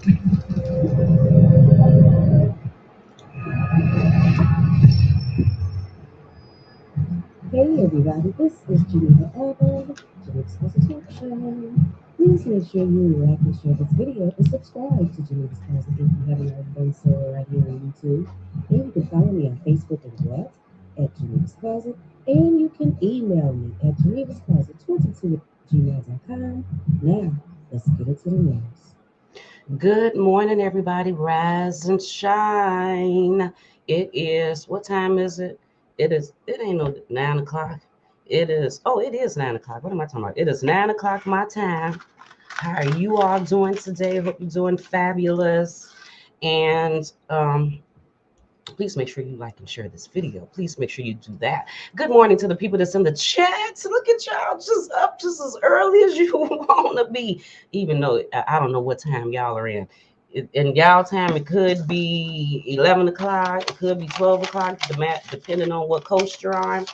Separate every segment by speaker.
Speaker 1: Hey everybody, this is Geneva Evan, Geneva's Closet Talk Show. Please make sure you like and share this video and subscribe to Geneva's Closet if you haven't already done so right here on YouTube. And you can follow me on Facebook and what at Geneva's Closet. And you can email me at genevascloset22 at gmail.com. Now, let's get into the news.
Speaker 2: Good morning, everybody. Rise and shine. It is, what time is it? It ain't no 9 o'clock. It is 9 o'clock. What am I talking about? It is 9 o'clock my time. How are you all doing today? Hope you're doing fabulous. And please make sure you like and share this video. Please make sure you do that. Good morning to the people that's in the chat. Look at y'all just up just as early as you want to be, even though I don't know what time y'all are in. In y'all time, it could be 11 o'clock, it could be 12 o'clock, depending on what coast you're on.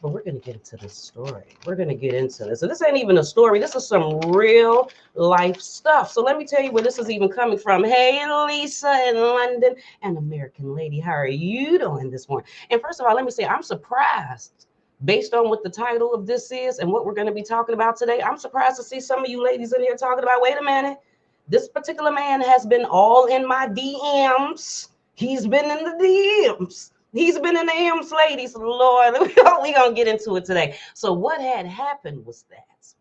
Speaker 2: But we're going to get into this story. We're going to get into this. And this ain't even a story. This is some real life stuff. So let me tell you where this is even coming from. Hey, Lisa in London, an American lady. How are you doing this morning? And first of all, let me say I'm surprised based on what the title of this is and what we're going to be talking about today. I'm surprised to see some of you ladies in here talking about, wait a minute, this particular man has been all in my DMs. He's been in the DMs. He's been in the DMs, ladies. Lord, we're going to get into it today. So what had happened was that.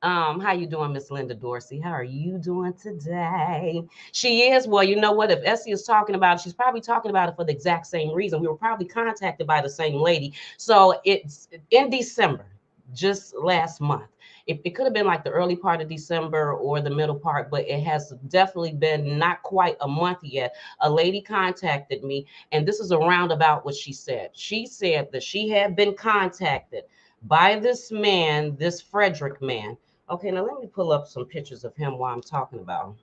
Speaker 2: How you doing, Miss Linda Dorsey? How are you doing today? She is, well, you know what? If Essie is talking about it, she's probably talking about it for the exact same reason. We were probably contacted by the same lady. So it's in December, just last month. It could have been like the early part of December or the middle part, but it has definitely been not quite a month yet. A lady contacted me, and this is a roundabout what she said. She said that she had been contacted by this man, this Frederick man. Okay, now let me pull up some pictures of him while I'm talking about him.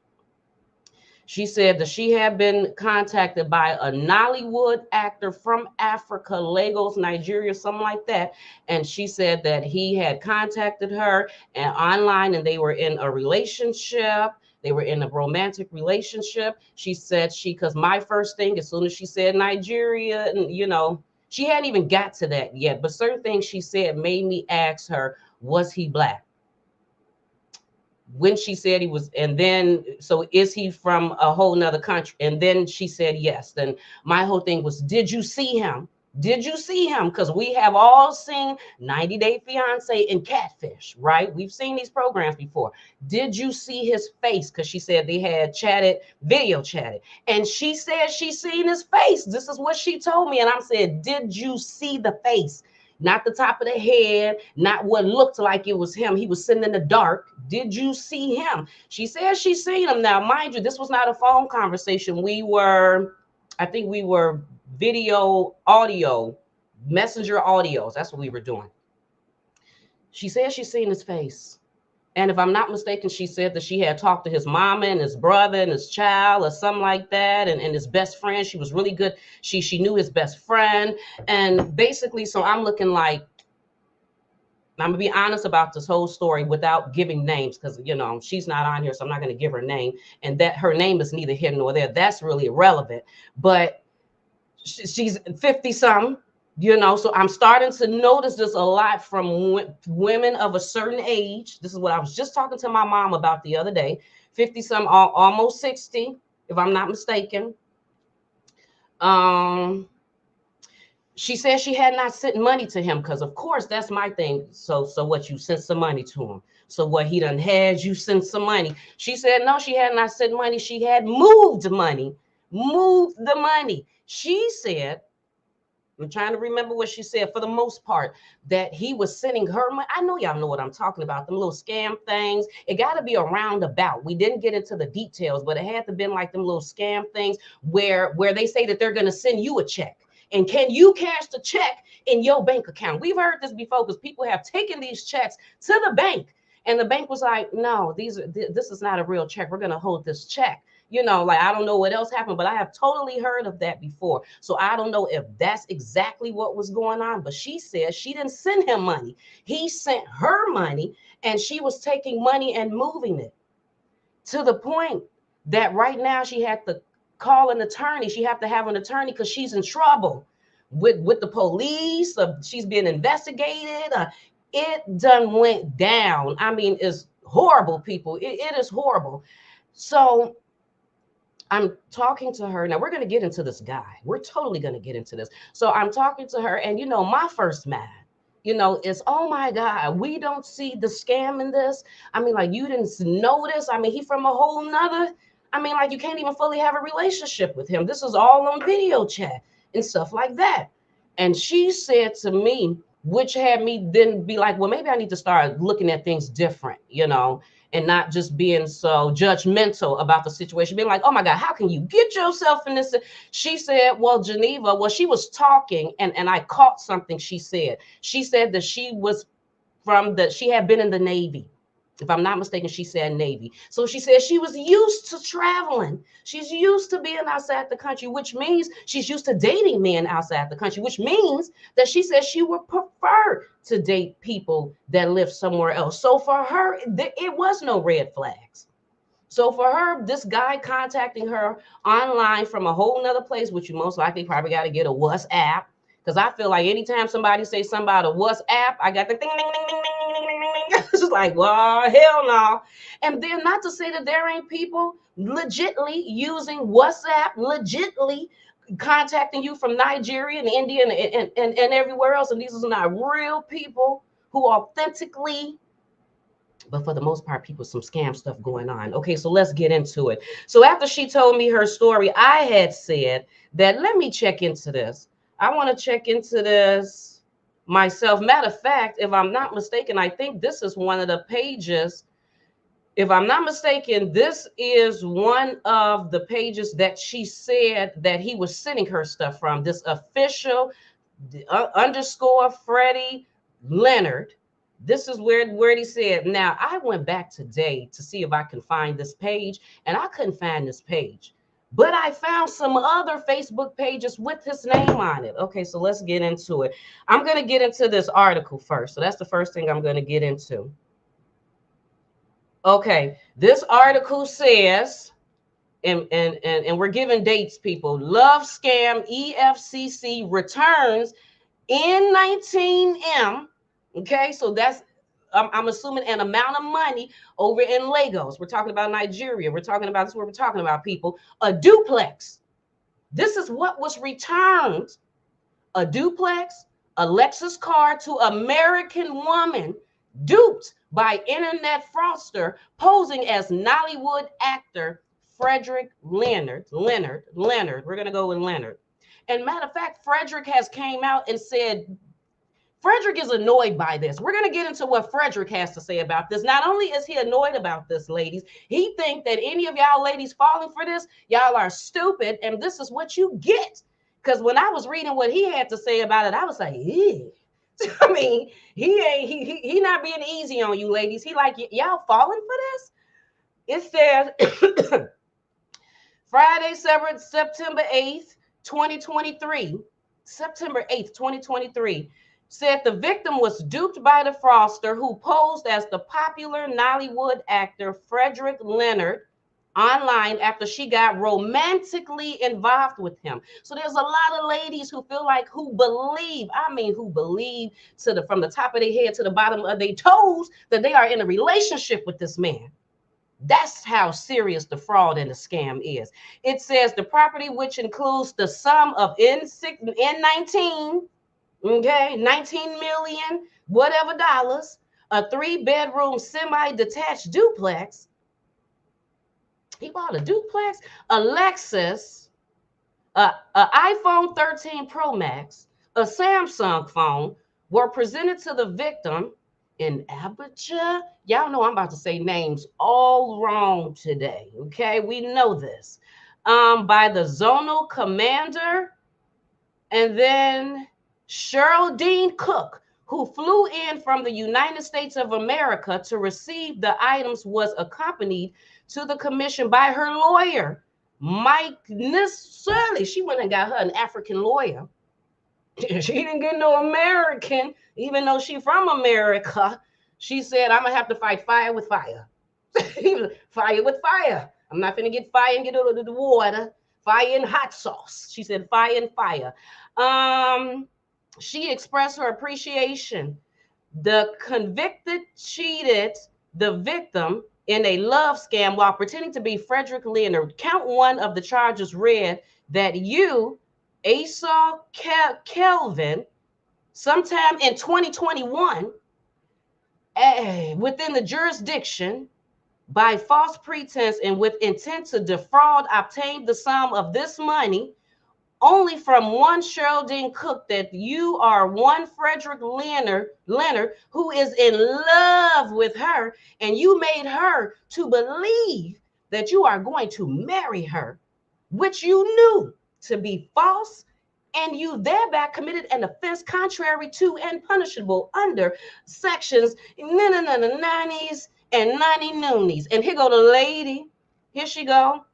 Speaker 2: She said that she had been contacted by a Nollywood actor from Africa, Lagos, Nigeria, something like that. And she said that he had contacted her and online and they were in a relationship. They were in a romantic relationship. She said because my first thing, as soon as she said Nigeria, and she hadn't even got to that yet. But certain things she said made me ask her, was he black? When she said he was, and then, so is he from a whole nother country? And then she said yes. Then my whole thing was, did you see him? Did you see him? Because we have all seen 90 Day Fiance and Catfish, right? We've seen these programs before. Did you see his face? Because she said they had video chatted. And she said she seen his face. This is what she told me. And I said, did you see the face? Not the top of the head, not what looked like it was him. He was sitting in the dark. Did you see him? She said she seen him. Now, mind you, this was not a phone conversation. I think we were video, audio, messenger audios. That's what we were doing. She said she seen his face. And if I'm not mistaken, she said that she had talked to his mama and his brother and his child or something like that, and his best friend. She was really good. She knew his best friend. And basically, so I'm looking like, I'm gonna be honest about this whole story without giving names, because she's not on here, so I'm not gonna give her name. And that her name is neither here nor there. That's really irrelevant. But she's 50-something. So I'm starting to notice this a lot from women of a certain age. This is what I was just talking to my mom about the other day. 50-some, almost 60, if I'm not mistaken. She said she had not sent money to him because, of course, that's my thing. So what, you sent some money to him? So what, he done had you send some money? She said no, she had not sent money. She had moved the money. She said, I'm trying to remember what she said, for the most part, that he was sending her money. I know y'all know what I'm talking about, them little scam things. It got to be a roundabout. We didn't get into the details, but it had to been like them little scam things where they say that they're going to send you a check. And can you cash the check in your bank account? We've heard this before because people have taken these checks to the bank. And the bank was like, no, this is not a real check. We're going to hold this check. Like, I don't know what else happened, but I have totally heard of that before. So I don't know if that's exactly what was going on, but she said she didn't send him money. He sent her money, and she was taking money and moving it to the point that right now she had to call an attorney. She have to have an attorney because she's in trouble with the police. She's being investigated. It done went down. I mean, it's horrible, people. It is horrible. So I'm talking to her. Now we're going to get into this guy. We're totally going to get into this. So I'm talking to her, and my first mind, is, oh my God, we don't see the scam in this. I mean, like, you didn't notice. I mean, he from a whole nother. I mean, like, you can't even fully have a relationship with him. This is all on video chat and stuff like that. And she said to me, which had me then be like, well, maybe I need to start looking at things different, and not just being so judgmental about the situation, being like, oh my God, how can you get yourself in this? She said, well, Geneva, she was talking, and I caught something she said. She said that she had been in the Navy. If I'm not mistaken, she said Navy. So she said she was used to traveling. She's used to being outside the country, which means she's used to dating men outside the country, which means that she said she would prefer to date people that live somewhere else. So for her, it was no red flags. So for her, this guy contacting her online from a whole nother place, which you most likely probably got to get a WhatsApp. Because I feel like anytime somebody says something about a WhatsApp, I got the ding, ding, ding, ding, ding, ding, ding, ding. It's just like, well, hell no. And then not to say that there ain't people legitly using WhatsApp, legitly contacting you from Nigeria and India and everywhere else. And these are not real people who authentically, but for the most part, people, some scam stuff going on. Okay, so let's get into it. So after she told me her story, I had said that let me check into this. I want to check into this myself. Matter of fact, if I'm not mistaken, I think this is one of the pages. If I'm not mistaken, this is one of the pages that she said that he was sending her stuff from. This official underscore Freddie Leonard. This is where he said. Now, I went back today to see if I can find this page, and I couldn't find this page. But I found some other Facebook pages with his name on it. Okay, so let's get into it. I'm going to get into this article first. So that's the first thing I'm going to get into. Okay, this article says, and we're giving dates, people. Love scam EFCC returns N19M. Okay, so that's, I'm assuming, an amount of money over in Lagos. We're talking about Nigeria. We're talking about, this is what we're talking about, people. A duplex. This is what was returned. A duplex, a Lexus car to American woman duped by internet fraudster posing as Nollywood actor Frederick Leonard. We're going to go with Leonard. And matter of fact, Frederick has came out and said, Frederick is annoyed by this. We're going to get into what Frederick has to say about this. Not only is he annoyed about this, ladies, he thinks that any of y'all ladies falling for this, y'all are stupid, and this is what you get. Because when I was reading what he had to say about it, I was like, ew. I mean, he not being easy on you, ladies. He like, y'all falling for this? It says Friday, September 8th, 2023. September 8th, 2023. Said the victim was duped by the fraudster who posed as the popular Nollywood actor Frederick Leonard online after she got romantically involved with him. So there's a lot of ladies who feel like, who believe from the top of their head to the bottom of their toes that they are in a relationship with this man. That's how serious the fraud and the scam is. It says the property, which includes the sum of N19, okay, 19 million, whatever dollars, a 3-bedroom semi-detached duplex. He bought a duplex, a Lexus, an iPhone 13 Pro Max, a Samsung phone were presented to the victim in Abuja. Y'all know I'm about to say names all wrong today, okay? We know this. By the zonal commander, and then Sheraldine Cook, who flew in from the United States of America to receive the items, was accompanied to the commission by her lawyer, Mike Nisserly. She went and got her an African lawyer. She didn't get no American, even though she from America. She said, I'm going to have to fight fire with fire. Fire with fire. I'm not finna get fire and get out of the water. Fire and hot sauce. She said fire and fire. She expressed her appreciation. The convicted cheated the victim in a love scam while pretending to be Frederick Leonard. Count one of the charges read that you, Asa Kelvin, sometime in 2021, within the jurisdiction, by false pretense and with intent to defraud, obtained the sum of this money only from one Geraldine Cook, that you are one Frederick Leonard, who is in love with her, and you made her to believe that you are going to marry her, which you knew to be false, and you thereby committed an offense contrary to and punishable under sections 90s and 90 noonies. And here go the lady. Here she go.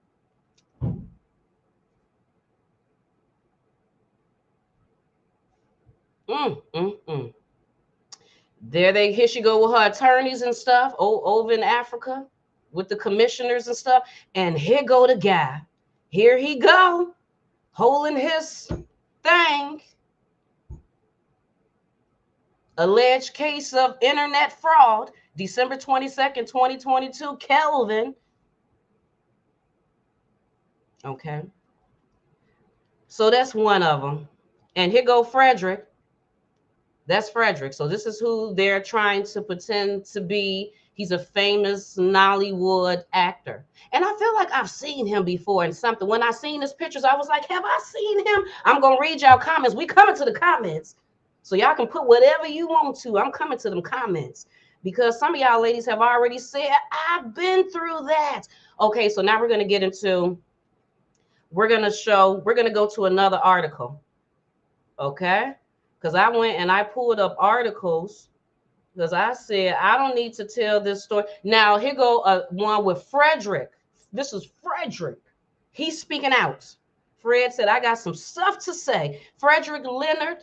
Speaker 2: Here she go with her attorneys and stuff over in Africa with the commissioners and stuff. And here go the guy. Here he go, holding his thing. Alleged case of internet fraud, December 22nd, 2022, Kelvin. Okay. So that's one of them. And here go Frederick. That's Frederick. So this is who they're trying to pretend to be. He's a famous Nollywood actor. And I feel like I've seen him before in something. When I seen his pictures, I was like, have I seen him? I'm going to read y'all comments. We coming to the comments. So y'all can put whatever you want to. I'm coming to them comments. Because some of y'all ladies have already said, I've been through that. Okay, so now we're going to get into, we're going to go to another article. Okay? Because I went and I pulled up articles because I said, I don't need to tell this story. Now, here go one with Frederick. This is Frederick. He's speaking out. Fred said, I got some stuff to say. Frederick Leonard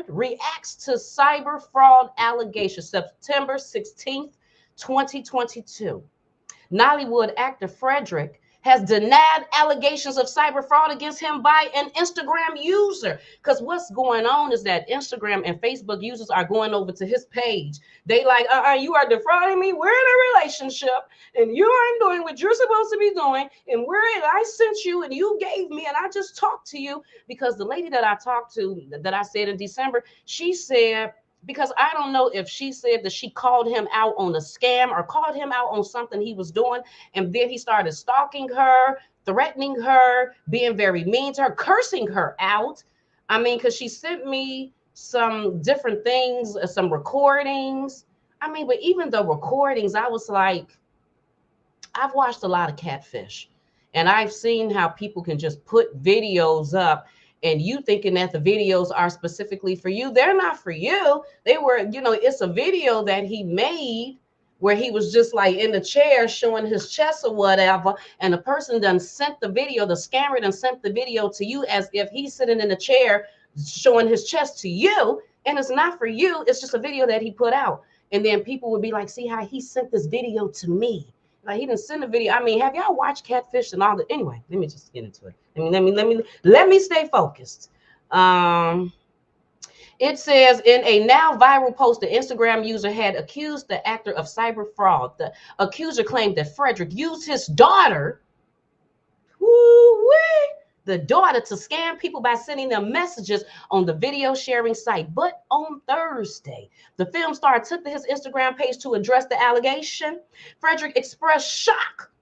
Speaker 2: reacts to cyber fraud allegations, September 16th, 2022. Nollywood actor Frederick has denied allegations of cyber fraud against him by an Instagram user. Because what's going on is that Instagram and Facebook users are going over to his page. They like, you are defrauding me. We're in a relationship and you aren't doing what you're supposed to be doing. And I sent you and you gave me and I just talked to you. Because the lady that I talked to, that I said in December, she said, because I don't know if she said that she called him out on a scam or called him out on something he was doing. And then he started stalking her, threatening her, being very mean to her, cursing her out. I mean, because she sent me some different things, some recordings. I mean, but even the recordings, I was like, I've watched a lot of Catfish. And I've seen how people can just put videos up and you thinking that the videos are specifically for you. They're not for you. They were, it's a video that he made where he was just like in the chair showing his chest or whatever. And the person done sent the video, the scammer done sent the video to you as if he's sitting in the chair showing his chest to you. And it's not for you. It's just a video that he put out. And then people would be like, see how he sent this video to me. Like he didn't send a video. I mean, have y'all watched Catfish and all that? Anyway, let me just get into it. Let me stay focused. It says in a now viral post, the Instagram user had accused the actor of cyber fraud. The accuser claimed that Frederick used his daughter, the daughter, to scam people by sending them messages on the video sharing site. But on Thursday, the film star took to his Instagram page to address the allegation. Frederick expressed shock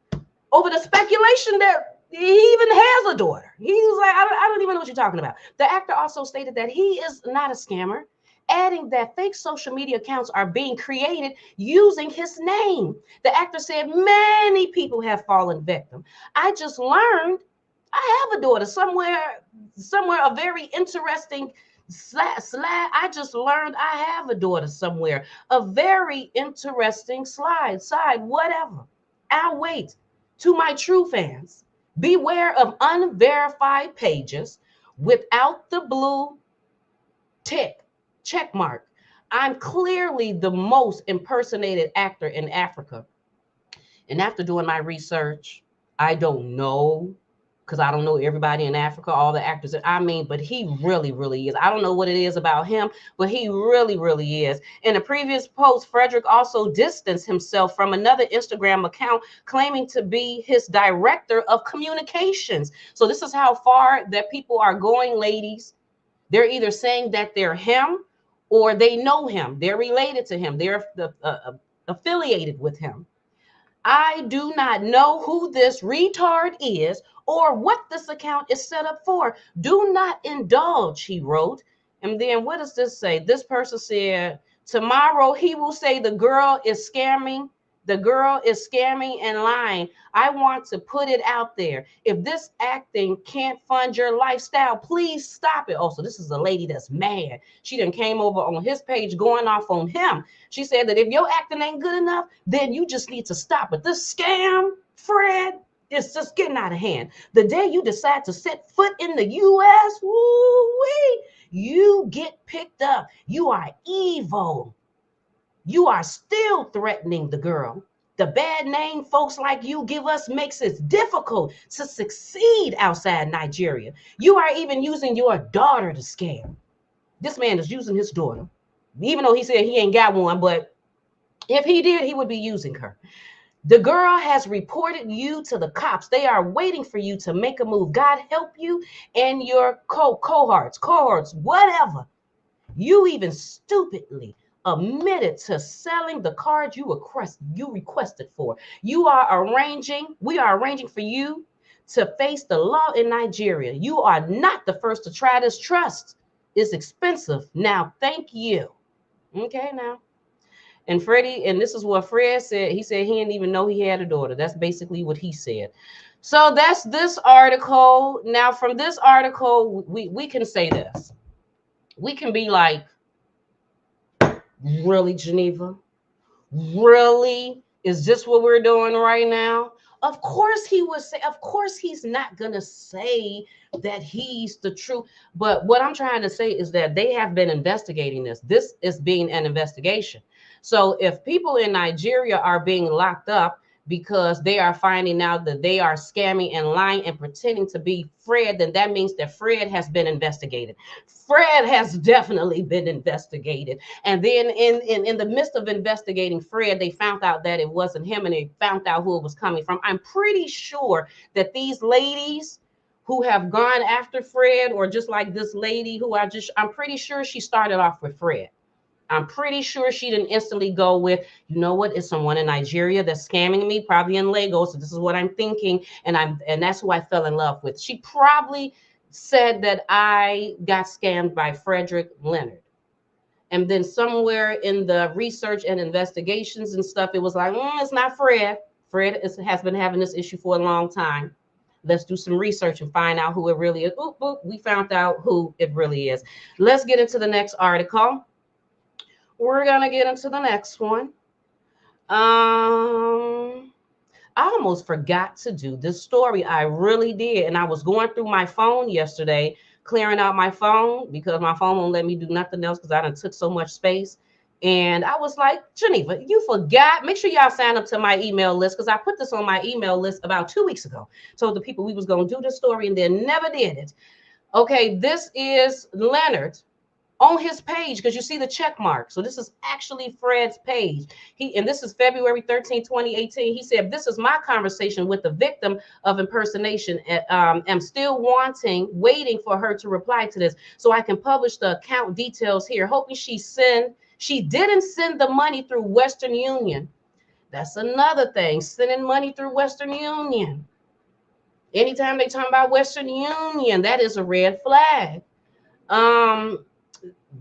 Speaker 2: over the speculation that he even has a daughter. He was like, I don't even know what you're talking about. The actor also stated that he is not a scammer, adding that fake social media accounts are being created using his name. The actor said many people have fallen victim. I just learned I have a daughter somewhere, a very interesting I just learned I have a daughter somewhere, a very interesting side, whatever. I'll wait. To my true fans, beware of unverified pages without the blue check mark. I'm clearly the most impersonated actor in Africa. And after doing my research, I don't know, because I don't know everybody in Africa, all the actors. I mean, but he really, really is. I don't know what it is about him, but he really, really is. In a previous post, Frederick also distanced himself from another Instagram account claiming to be his director of communications. So this is how far that people are going, ladies. They're either saying that they're him or they know him. They're related to him. They're affiliated with him. I do not know who this retard is or what this account is set up for. Do not indulge, he wrote. And then what does this say? This person said, tomorrow he will say the girl is scamming. The girl is scamming and lying. I want to put it out there. If this acting can't fund your lifestyle, please stop it. Also, this is a lady that's mad. She done came over on his page going off on him. She said that if your acting ain't good enough, then you just need to stop it. This scam, Fred, is just getting out of hand. The day you decide to set foot in the U.S., woo-wee, you get picked up. You are evil. You are still threatening the girl. The bad name folks like you give us makes it difficult to succeed outside Nigeria. You are even using your daughter to scam. This man is using his daughter, even though he said he ain't got one, but if he did, he would be using her. The girl has reported you to the cops. They are waiting for you to make a move. God help you and your cohorts, whatever. You even stupidly admitted to selling the card you requested for. We are arranging for you to face the law in Nigeria. You are not the first to try this. Trust is expensive. Now, thank you. Okay, now. And Freddie, and this is what Fred said. He said he didn't even know he had a daughter. That's basically what he said. So that's this article. Now, from this article, we can say this. We can be like, really, Geneva? Really? Is this what we're doing right now? Of course he would say, of course he's not going to say that he's the truth. But what I'm trying to say is that they have been investigating this. This is being an investigation. So if people in Nigeria are being locked up because they are finding out that they are scamming and lying and pretending to be Fred, then that means that Fred has been investigated. Fred has definitely been investigated. And then in the midst of investigating Fred, they found out that it wasn't him and they found out who it was coming from. I'm pretty sure that these ladies who have gone after Fred, or just like this lady who I'm pretty sure she started off with Fred. I'm pretty sure she didn't instantly go with, you know what, it's someone in Nigeria that's scamming me, probably in Lagos. So this is what I'm thinking. And that's who I fell in love with. She probably said that I got scammed by Frederick Leonard. And then somewhere in the research and investigations and stuff, it was like, it's not Fred. Fred has been having this issue for a long time. Let's do some research and find out who it really is. Oop, oop, we found out who it really is. Let's get into the next article. We're going to get into the next one. I almost forgot to do this story. I really did. And I was going through my phone yesterday, clearing out my phone because my phone won't let me do nothing else because I done took so much space. And I was like, Geneva, you forgot. Make sure y'all sign up to my email list because I put this on my email list about 2 weeks ago. Told the people we was going to do this story and then never did it. Okay, this is Leonard on his page, because you see the check mark. So this is actually Fred's page. And this is February 13, 2018. He said, this is my conversation with the victim of impersonation. I'm still waiting for her to reply to this so I can publish the account details here. Hoping she didn't send the money through Western Union. That's another thing, sending money through Western Union. Anytime they talk about Western Union, that is a red flag.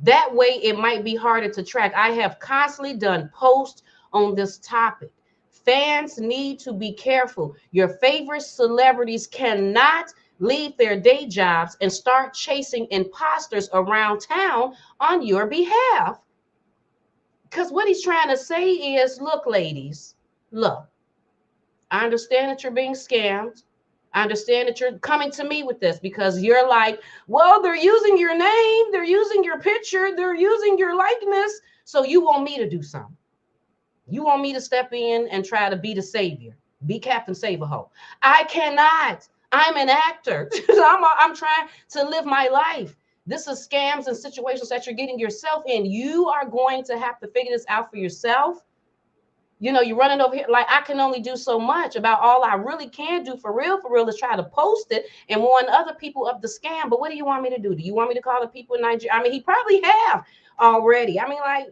Speaker 2: That way, it might be harder to track. I have constantly done posts on this topic. Fans need to be careful. Your favorite celebrities cannot leave their day jobs and start chasing imposters around town on your behalf. Because what he's trying to say is, look, ladies, look, I understand that you're being scammed. I understand that you're coming to me with this because you're like, well, they're using your name, they're using your picture, they're using your likeness. So you want me to do something. You want me to step in and try to be the savior. Be Captain Save a Hoe. I cannot. I'm an actor. I'm trying to live my life. This is scams and situations that you're getting yourself in. You are going to have to figure this out for yourself. You're running over here. Like, I can only do so much. About all I really can do for real, is try to post it and warn other people of the scam. But what do you want me to do? Do you want me to call the people in Nigeria? I mean, he probably have already. I mean, like,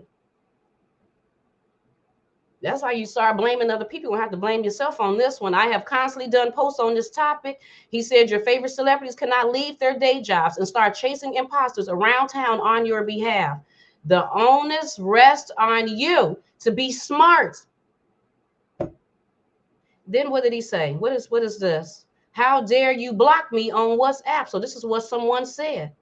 Speaker 2: that's why you start blaming other people. You have to blame yourself on this one. I have constantly done posts on this topic. He said your favorite celebrities cannot leave their day jobs and start chasing imposters around town on your behalf. The onus rests on you to be smart. Then what did he say? What is this? How dare you block me on WhatsApp? So this is what someone said.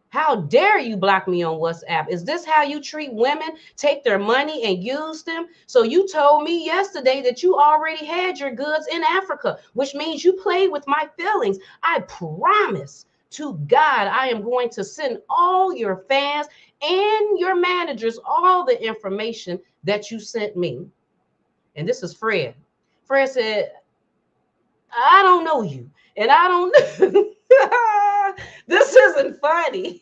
Speaker 2: How dare you block me on WhatsApp? Is this how you treat women? Take their money and use them? So you told me yesterday that you already had your goods in Africa, which means you played with my feelings. I promise to God, I am going to send all your fans and your managers all the information that you sent me. And this is Fred. Fred said, I don't know you, and I don't this isn't funny.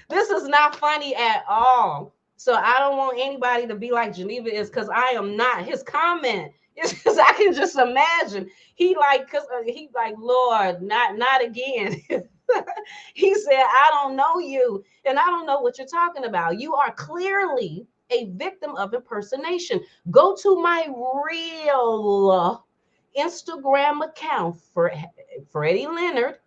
Speaker 2: This is not funny at all. So I don't want anybody to be like Geneva is, because I am not. His comment is because I can just imagine he like, because he like, Lord, not again. He said, I don't know you, and I don't know what you're talking about. You are clearly a victim of impersonation. Go to my real Instagram account for Freddie Leonard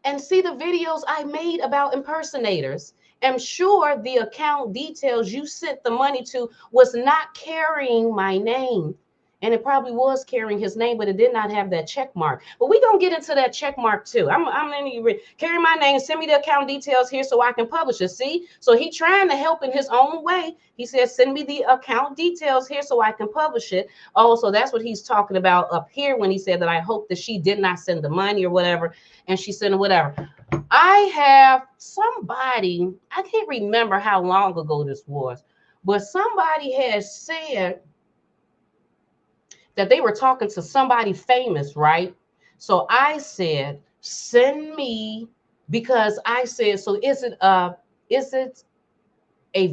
Speaker 2: and see the videos I made about impersonators. I'm sure the account details you sent the money to was not carrying my name. And it probably was carrying his name, but it did not have that check mark. But we're going to get into that check mark too. I'm going to carry my name, send me the account details here so I can publish it. See? So he trying to help in his own way. He says, send me the account details here so I can publish it. Oh, so that's what he's talking about up here when he said that I hope that she did not send the money or whatever, and she sent whatever. I have somebody, I can't remember how long ago this was, but somebody has said that they were talking to somebody famous, right? So I said, send me, because I said, so is it a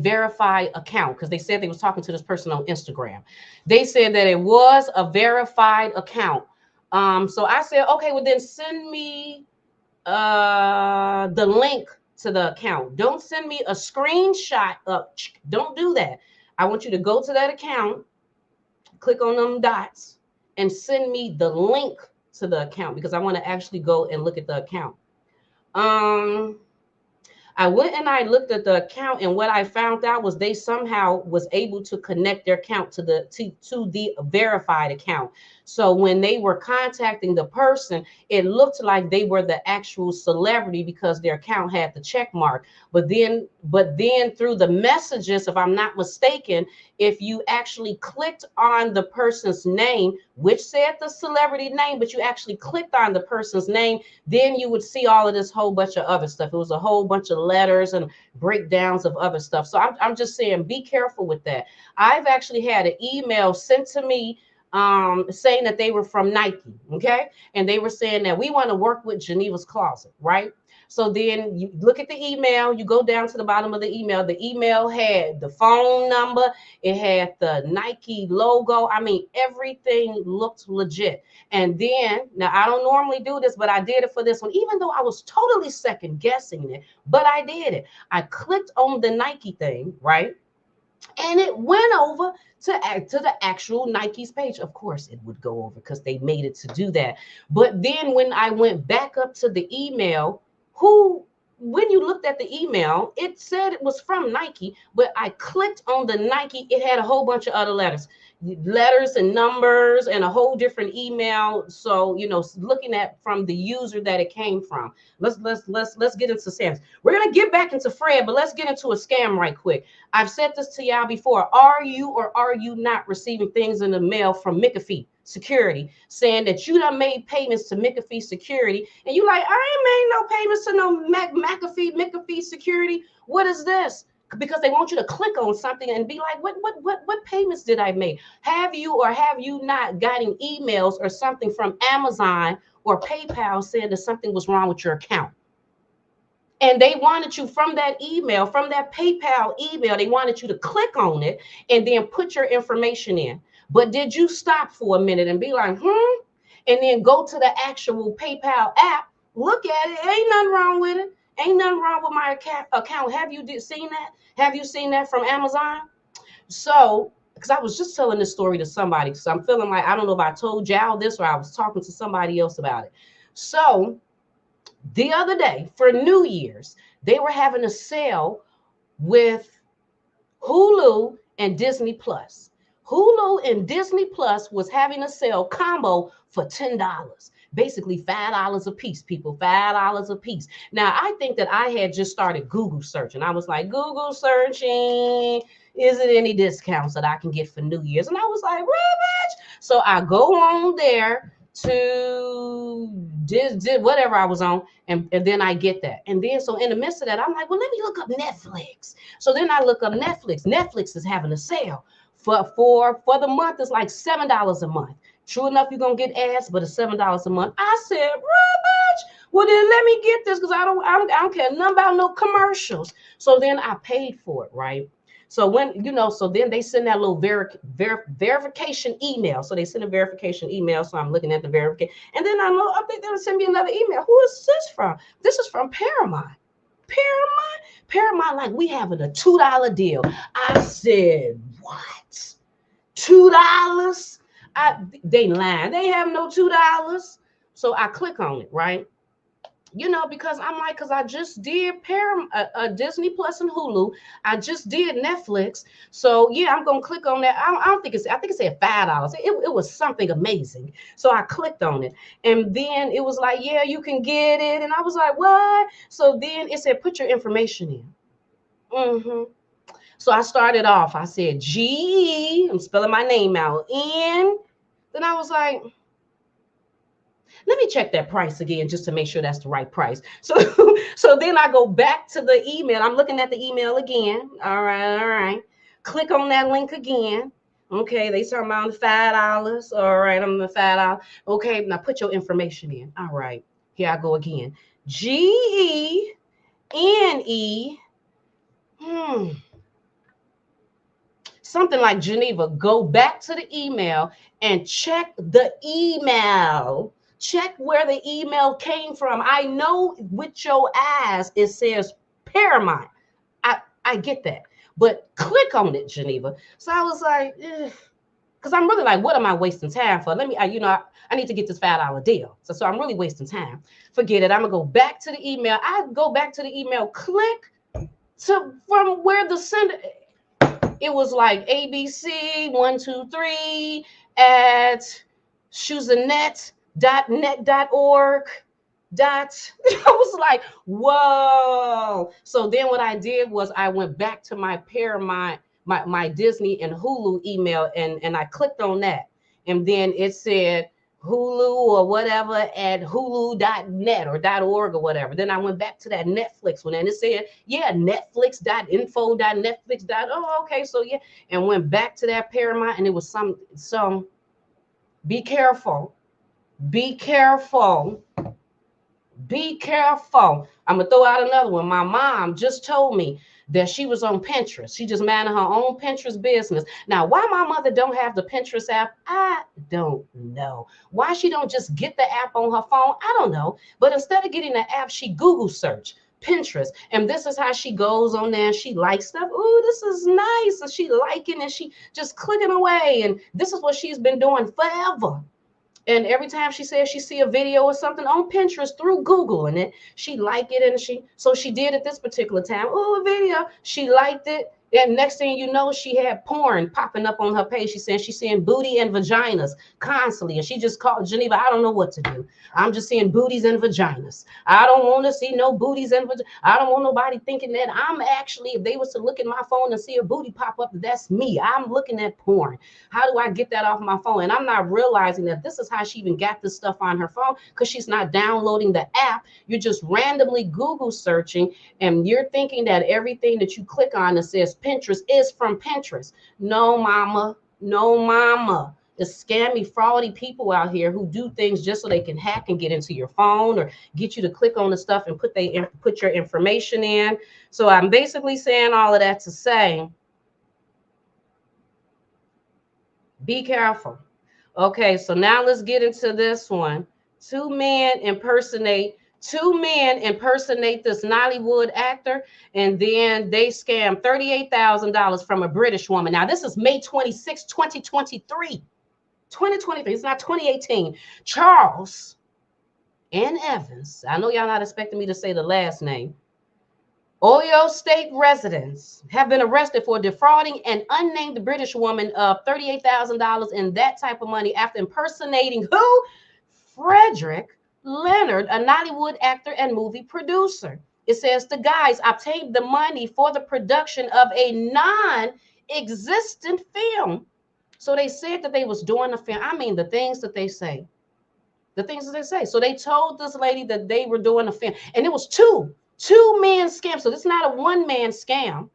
Speaker 2: verified account? Because they said they was talking to this person on Instagram. They said that it was a verified account. So I said, okay, well then send me the link to the account. Don't send me a screenshot up. Don't do that. I want you to go to that account, click on them dots, and send me the link to the account, because I want to actually go and look at the account. I went and I looked at the account, and what I found out was they somehow was able to connect their account to the verified account. So when they were contacting the person, it looked like they were the actual celebrity because their account had the check mark. But then through the messages, if I'm not mistaken, if you actually clicked on the person's name, which said the celebrity name, but you actually clicked on the person's name, then you would see all of this whole bunch of other stuff. It was a whole bunch of letters and breakdowns of other stuff. So I'm just saying, be careful with that. I've actually had an email sent to me saying that they were from Nike, okay? And they were saying that we want to work with Genevas Closett, right? So then you look at the email, you go down to the bottom of the email. The email had the phone number, it had the Nike logo. I mean, everything looked legit. And then, now I don't normally do this, but I did it for this one, even though I was totally second guessing it, but I did it. I clicked on the Nike thing, right? And it went over to the actual Nike's page. Of course, it would go over because they made it to do that. But then when I went back up to the email, when you looked at the email, it said it was from Nike, but I clicked on the Nike. It had a whole bunch of other letters and numbers and a whole different email. So, looking at from the user that it came from. Let's get into scams. We're going to get back into Fred, but let's get into a scam right quick. I've said this to y'all before. Are you or are you not receiving things in the mail from McAfee Security saying that you done made payments to McAfee Security, and you like, I ain't made no payments to no McAfee Security? What is this? because they want you to click on something and be like, what payments did I make? Have you or have you not gotten emails or something from Amazon or PayPal saying that something was wrong with your account? And they wanted you from that email, from that PayPal email, they wanted you to click on it and then put your information in. But did you stop for a minute and be like, and then go to the actual PayPal app, look at it, ain't nothing wrong with it. Ain't nothing wrong with my account. Have you seen that? Have you seen that from Amazon? So, because I was just telling this story to somebody, so I'm feeling like, I don't know if I told y'all this or I was talking to somebody else about it. So the other day for New Year's, they were having a sale with Hulu and Disney Plus. Hulu and Disney Plus was having a sale combo for $10. Basically $5 a piece, people, $5 a piece. Now, I think that I had just started Google searching. I was like, Google searching, is it any discounts that I can get for New Year's? And I was like, Rich. So I go on there to whatever I was on, and then I get that. And then so in the midst of that, I'm like, well, let me look up Netflix. So then I look up Netflix. Netflix is having a sale for the month. It's like $7 a month. True enough, you're gonna get ads, but it's $7 a month. I said, Rich, well then let me get this because I don't care nothing about no commercials. So then I paid for it, right? So when, so then they send that little verification email. So they send a verification email. So I'm looking at the verification. And then I think they'll send me another email. Who is this from? This is from Paramount. Paramount, like, we having a $2 deal. I said, what? $2? They lying. They have no $2. So I click on it, right? Because I'm like, because I just did Disney Plus and Hulu. I just did Netflix. So yeah, I'm gonna click on that. I don't think I think it said $5. It was something amazing. So I clicked on it, and then it was like, yeah, you can get it. And I was like, what? So then it said, put your information in. So I started off. I said GE. I'm spelling my name out. N. Then I was like, let me check that price again just to make sure that's the right price. So then I go back to the email. I'm looking at the email again. All right. Click on that link again. Okay, they talking about the $5. All right, I'm the $5. Okay, now put your information in. All right, here I go again. GENE. Something like Geneva. Go back to the email and check the email. Check where the email came from. I know with your eyes it says Paramount. I get that. But click on it, Geneva. So I was like, because I'm really like, what am I wasting time for? Let me, I need to get this $5 deal. So I'm really wasting time. Forget it. I'm going to go back to the email. I go back to the email, click from where the sender, it was like ABC123 at shoesanet.net.org. I was like, whoa. So then what I did was I went back to my Paramount, my Disney and Hulu email, and I clicked on that. And then it said Hulu or whatever at hulu.net or .org or whatever. Then I went back to that Netflix one and it said, yeah, netflix.info.netflix. Oh, okay. So yeah. And went back to that Paramount and it was some be careful. Be careful. Be careful. I'm going to throw out another one. My mom just told me that she was on Pinterest. She just managed her own Pinterest business. Now, why my mother don't have the Pinterest app, I don't know. Why she don't just get the app on her phone, I don't know. But instead of getting the app, she Google search Pinterest. And this is how she goes on there and she likes stuff. Ooh, this is nice. And she liking and she just clicking away. And this is what she's been doing forever. And every time she says she see a video or something on Pinterest through Google and she liked it, and she did it this particular time. Oh, a video. She liked it And next thing you know, she had porn popping up on her page. She's seeing booty and vaginas constantly. And she just called Geneva. I don't know what to do. I'm just seeing booties and vaginas. I don't want to see no booties and I don't want nobody thinking that I'm actually, if they was to look at my phone and see a booty pop up, that's me. I'm looking at porn. How do I get that off my phone? And I'm not realizing that this is how she even got this stuff on her phone, because she's not downloading the app. You're just randomly Google searching, and you're thinking that everything that you click on that says Pinterest is from Pinterest. No, mama. No, mama. The scammy, fraudy people out here who do things just so they can hack and get into your phone or get you to click on the stuff and put your information in. So I'm basically saying all of that to say, be careful. Okay, so now let's get into this one. Two men impersonate this Nollywood actor, and then they scam $38,000 from a British woman. Now, this is May 26, 2023. 2023. It's not 2018. Charles and Evans. I know y'all not expecting me to say the last name. Oyo State residents have been arrested for defrauding an unnamed British woman of $38,000 in that type of money after impersonating who? Frederick Leonard, a Nollywood actor and movie producer. It says the guys obtained the money for the production of a non-existent film. So they said that they was doing a film. I mean, the things that they say. The things that they say. So they told this lady that they were doing a film. And it was two-man scam. So this is not a one-man scam.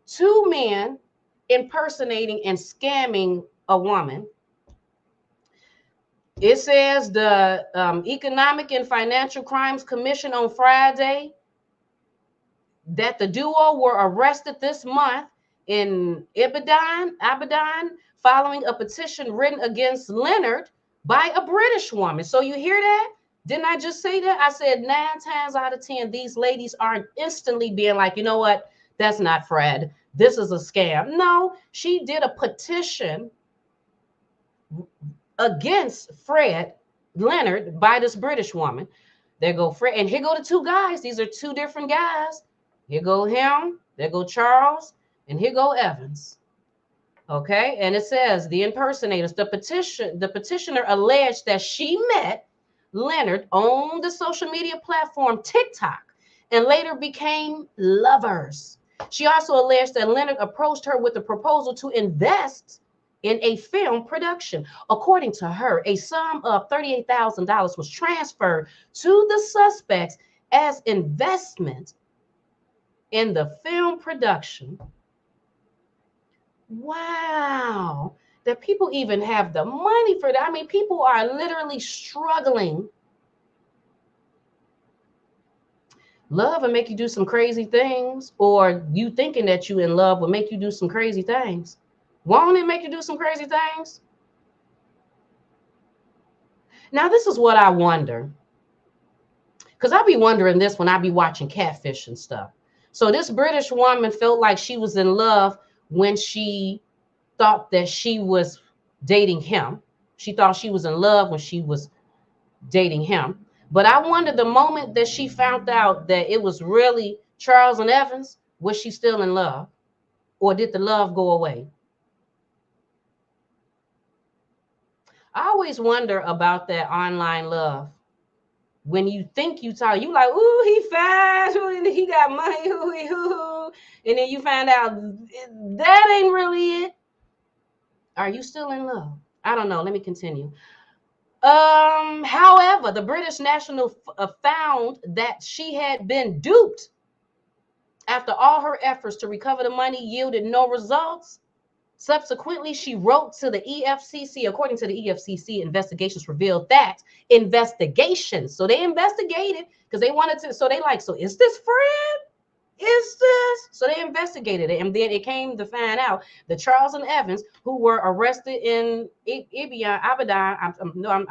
Speaker 2: Two men impersonating and scamming a woman. It says the Economic and Financial Crimes Commission on Friday that the duo were arrested this month in Abadan, following a petition written against Leonard by a British woman. So you hear that? Didn't I just say that? I said 9 times out of 10, these ladies aren't instantly being like, you know what? That's not Fred. This is a scam. No, she did a petition against Fred Leonard by this British woman. There go Fred. And here go the two guys. These are two different guys. Here go him. There go Charles. And here go Evans. Okay. And it says the impersonators, the petitioner alleged that she met Leonard on the social media platform TikTok and later became lovers. She also alleged that Leonard approached her with a proposal to invest in a film production. According to her, a sum of $38,000 was transferred to the suspects as investment in the film production. Wow. That people even have the money for that. I mean, people are literally struggling. Love will make you do some crazy things, or you thinking that you in love will make you do some crazy things. Won't it make you do some crazy things? Now, this is what I wonder. Because I'll be wondering this when I be watching Catfish and stuff. So this British woman felt like she was in love when she thought that she was dating him. She thought she was in love when she was dating him. But I wonder, the moment that she found out that it was really Charles and Evans, was she still in love? Or did the love go away? I always wonder about that online love. When you think you talk, you like, ooh, he fast, he got money, and then you find out that ain't really it. Are you still in love? I don't know. Let me continue. However, the British national found that she had been duped. After all her efforts to recover the money yielded no results. Subsequently, she wrote to the EFCC. According to the EFCC, investigations revealed that investigations. So they investigated because they wanted to. So they like, so is this Fred? Is this? So they investigated it. And then it came to find out that Charles and Evans, who were arrested in Abadan, I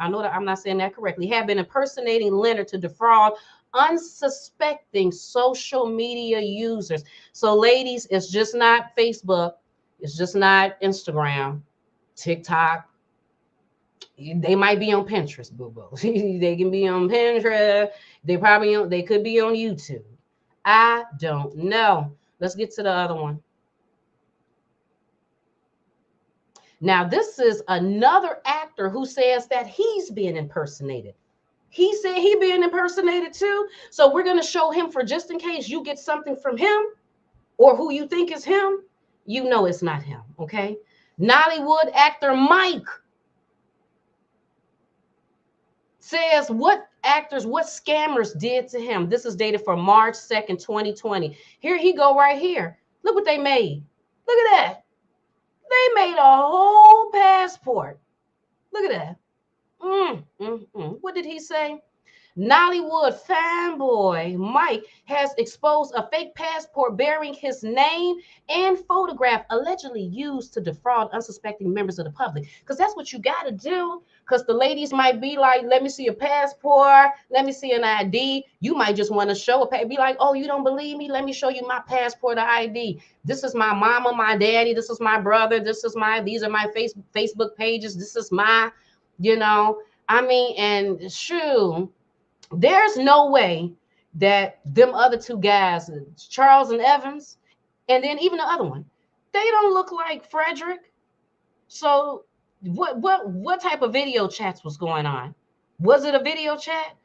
Speaker 2: know that I'm not saying that correctly, have been impersonating Leonard to defraud unsuspecting social media users. So ladies, it's just not Facebook. It's just not Instagram, TikTok. They might be on Pinterest, boo-boo. They can be on Pinterest. They could be on YouTube. I don't know. Let's get to the other one. Now, this is another actor who says that he's being impersonated. He said he being impersonated too. So we're going to show him for just in case you get something from him or who you think is him, you know it's not him, okay? Nollywood actor Mike says what actors, what scammers did to him. This is dated for March 2nd, 2020. Here he go right here. Look what they made. Look at that. They made a whole passport. Look at that. What did he say? Nollywood fanboy Mike has exposed a fake passport bearing his name and photograph allegedly used to defraud unsuspecting members of the public. Because that's what you got to do. Because the ladies might be like, let me see a passport. Let me see an ID. You might just want to show a be like, oh, you don't believe me? Let me show you my passport or ID. This is my mama, my daddy. This is my brother. These are my Facebook pages. This is my, I mean, and shoo. There's no way that them other two guys, Charles and Evans, and then even the other one, they don't look like Frederick. So what type of video chats was going on? Was it a video chat?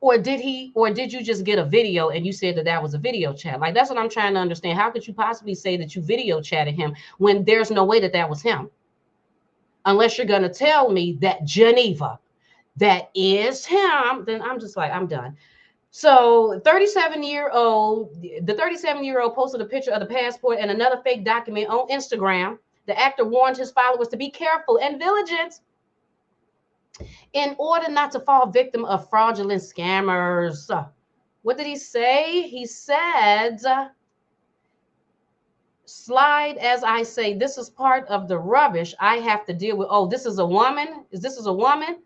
Speaker 2: Or did you just get a video and you said that was a video chat? Like, that's what I'm trying to understand. How could you possibly say that you video chatted him when there's no way that was him? Unless you're going to tell me that Geneva, that is him, then I'm just like, I'm done. So the 37-year-old posted a picture of the passport and another fake document on Instagram. The actor warned his followers to be careful and vigilant in order not to fall victim of fraudulent scammers. What did he say? He said, slide as I say, this is part of the rubbish I have to deal with. Oh, this is a woman? This is a woman?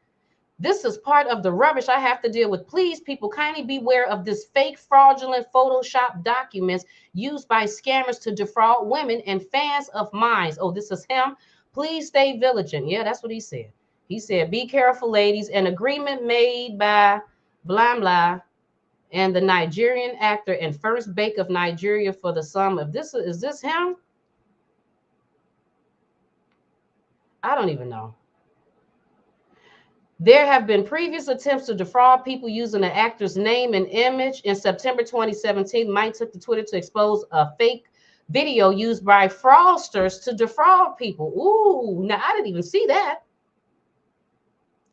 Speaker 2: This is part of the rubbish I have to deal with. Please, people, kindly beware of this fake, fraudulent Photoshop documents used by scammers to defraud women and fans of mine. Oh, this is him. Please stay vigilant. Yeah, that's what he said. He said, be careful, ladies. An agreement made by blah, blah, and the Nigerian actor and first bake of Nigeria for the sum of this. Is this him? I don't even know. There have been previous attempts to defraud people using the actor's name and image. In September 2017, Mike took to Twitter to expose a fake video used by fraudsters to defraud people. Ooh, now I didn't even see that.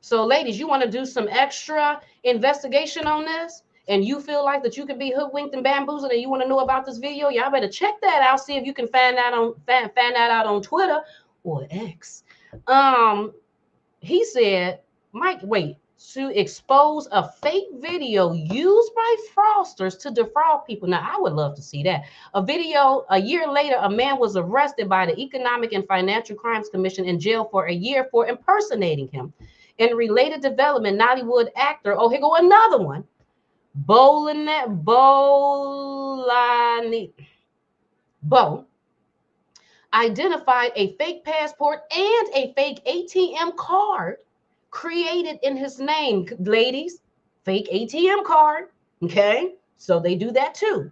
Speaker 2: So, ladies, you want to do some extra investigation on this, and you feel like that you can be hoodwinked and bamboozled, and you want to know about this video, y'all better check that out. See if you can find that out on Twitter or X. He said, Mike, to expose a fake video used by fraudsters to defraud people. Now, I would love to see that. A year later, a man was arrested by the Economic and Financial Crimes Commission in jail for a year for impersonating him. In related development, Nollywood actor, oh, here go another one, Bo identified a fake passport and a fake ATM card created in his name. Ladies, fake ATM card. Okay, so they do that too.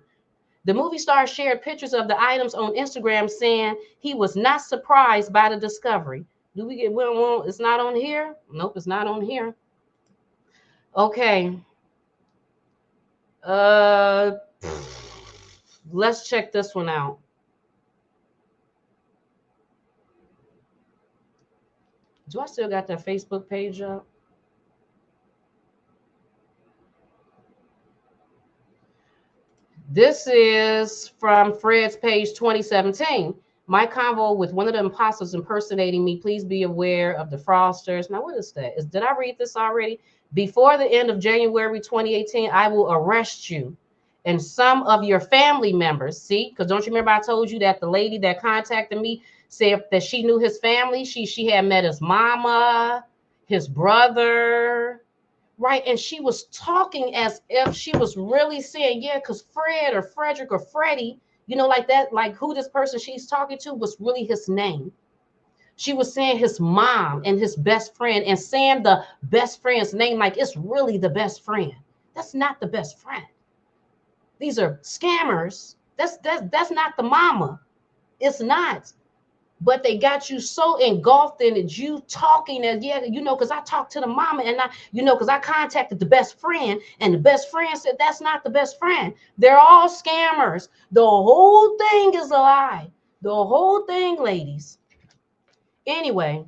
Speaker 2: The movie star shared pictures of the items on Instagram, saying he was not surprised by the discovery. Do we get, well, it's not on here? Nope, it's not on here. Okay. Let's check this one out. Do I still got that Facebook page up? This is from Fred's page 2017. My convo with one of the imposters impersonating me. Please be aware of the fraudsters. Now, what is that? Did I read this already? Before the end of January 2018, I will arrest you and some of your family members. See, because don't you remember I told you that the lady that contacted me said that she knew his family. She had met his mama, his brother, right? And she was talking as if she was really saying, yeah, because Fred or Frederick or Freddie, like that, like who this person she's talking to was really his name. She was saying his mom and his best friend and saying the best friend's name like it's really the best friend. That's not the best friend. These are scammers. That's not the mama. It's not. but they got you so engulfed in it, you talking as, yeah, you know, because I talked to the mama and I, you know, because I contacted the best friend and the best friend said that's not the best friend. They're all scammers. The whole thing is a lie. The whole thing, ladies. Anyway,